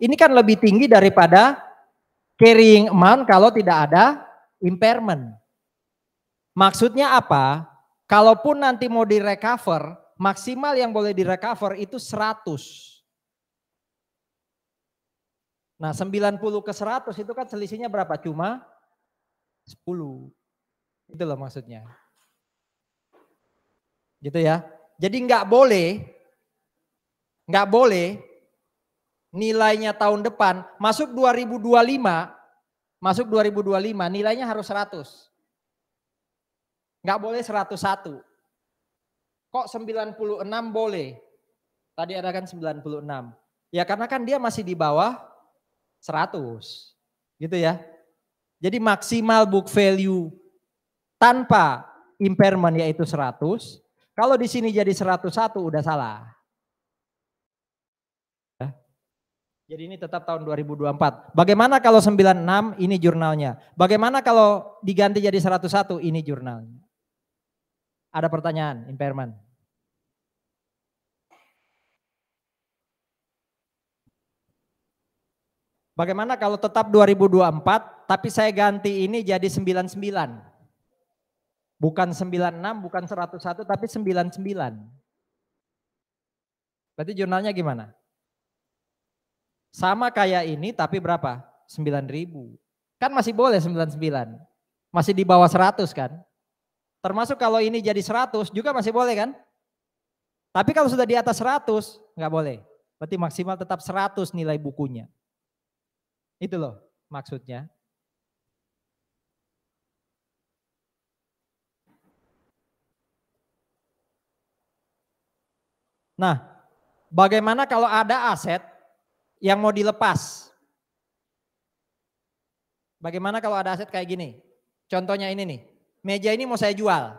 ini kan lebih tinggi daripada carrying amount kalau tidak ada impairment. Maksudnya apa? Kalaupun nanti mau direcover, maksimal yang boleh direcover itu 100. Nah 90 ke 100 itu kan selisihnya berapa? Cuma 10. Itu loh maksudnya. Gitu ya. Jadi nggak boleh nilainya tahun depan masuk 2025 nilainya harus 100. Nggak boleh 101. Kok 96 boleh? Tadi ada kan 96. Ya karena kan dia masih di bawah 100. Gitu ya. Jadi maksimal book value tanpa impairment yaitu 100. Kalau di sini jadi 101 udah salah. Jadi ini tetap tahun 2024. Bagaimana kalau 96 ini jurnalnya? Bagaimana kalau diganti jadi 101 ini jurnalnya? Ada pertanyaan, impairment. Bagaimana kalau tetap 2024 tapi saya ganti ini jadi 99? Bukan 96, bukan 101 tapi 99. Berarti jurnalnya gimana? Sama kayak ini tapi berapa? 9.000. Kan masih boleh 99. Masih di bawah 100 kan? Termasuk kalau ini jadi 100 juga masih boleh kan? Tapi kalau sudah di atas 100 nggak boleh. Berarti maksimal tetap 100 nilai bukunya. Itu loh maksudnya. Nah, bagaimana kalau ada aset yang mau dilepas? Bagaimana kalau ada aset kayak gini? Contohnya ini nih, meja ini mau saya jual.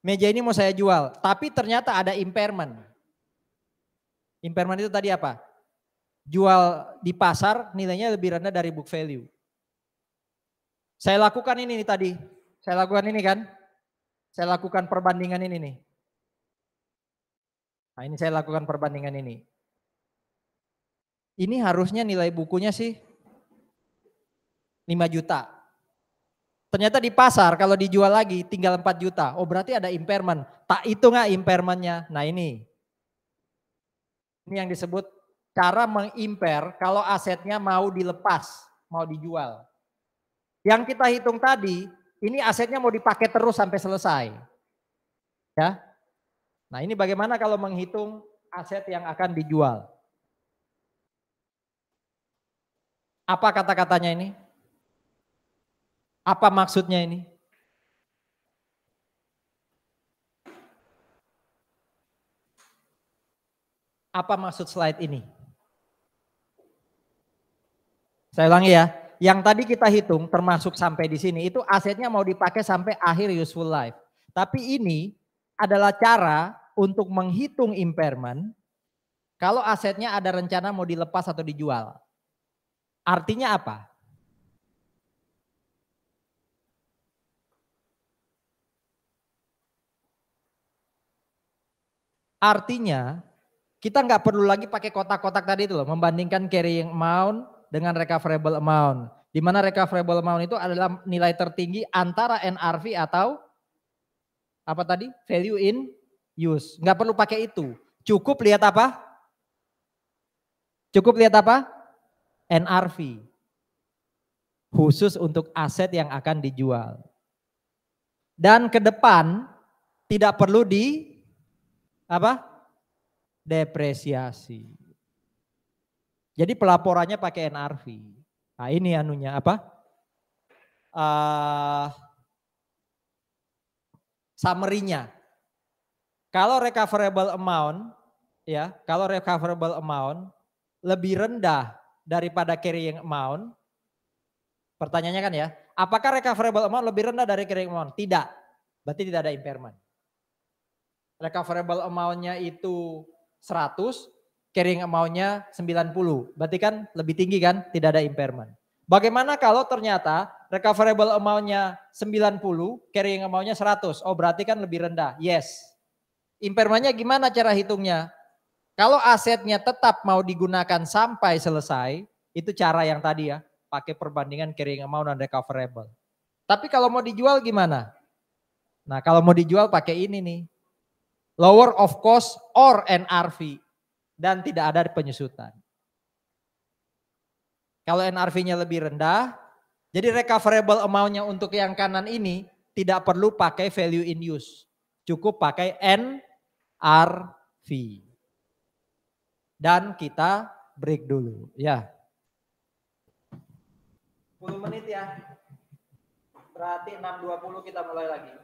Meja ini mau saya jual, tapi ternyata ada impairment. Impairment itu tadi apa? jual di pasar nilainya lebih rendah dari book value. Saya lakukan ini nih tadi. Saya lakukan ini kan. Saya lakukan perbandingan ini nih. Nah ini saya lakukan perbandingan ini. Ini harusnya nilai bukunya sih 5 juta. Ternyata di pasar kalau dijual lagi tinggal 4 juta. Oh berarti ada impairment. Tak itu nggak impairmentnya. Nah ini. Ini yang disebut cara mengimpair kalau asetnya mau dilepas, mau dijual. Yang kita hitung tadi, ini asetnya mau dipakai terus sampai selesai. Ya. Nah ini bagaimana kalau menghitung aset yang akan dijual. Apa kata-katanya ini? Apa maksudnya ini? Apa maksud slide ini? Saya ulangi ya. Yang tadi kita hitung termasuk sampai di sini itu asetnya mau dipakai sampai akhir useful life. Tapi ini adalah cara untuk menghitung impairment kalau asetnya ada rencana mau dilepas atau dijual. Artinya apa? Artinya kita nggak perlu lagi pakai kotak-kotak tadi itu loh, membandingkan carrying amount dengan recoverable amount. Di mana recoverable amount itu adalah nilai tertinggi antara NRV atau apa tadi? Value in use. Nggak perlu pakai itu. Cukup lihat apa? Cukup lihat apa? NRV. Khusus untuk aset yang akan dijual. Dan ke depan tidak perlu di apa? Depresiasi. Jadi pelaporannya pakai NRV. Nah ini anunya apa? Summary-nya. Kalau recoverable amount, ya, kalau recoverable amount lebih rendah daripada carrying amount, pertanyaannya kan ya, apakah recoverable amount lebih rendah dari carrying amount? Tidak, berarti tidak ada impairment. Recoverable amount-nya itu 100, carrying amount-nya 90, berarti kan lebih tinggi kan, tidak ada impairment. Bagaimana kalau ternyata recoverable amount-nya 90, carrying amount-nya 100, oh berarti kan lebih rendah, yes. Impairment-nya gimana cara hitungnya? Kalau asetnya tetap mau digunakan sampai selesai, itu cara yang tadi ya, pakai perbandingan carrying amount dan recoverable. Tapi kalau mau dijual gimana? Nah kalau mau dijual pakai ini nih, lower of cost or NRV, dan tidak ada penyusutan. Kalau NRV-nya lebih rendah, jadi recoverable amount-nya untuk yang kanan ini tidak perlu pakai value in use, cukup pakai NRV. Dan kita break dulu ya. 10 menit ya. Berarti 6.20 kita mulai lagi.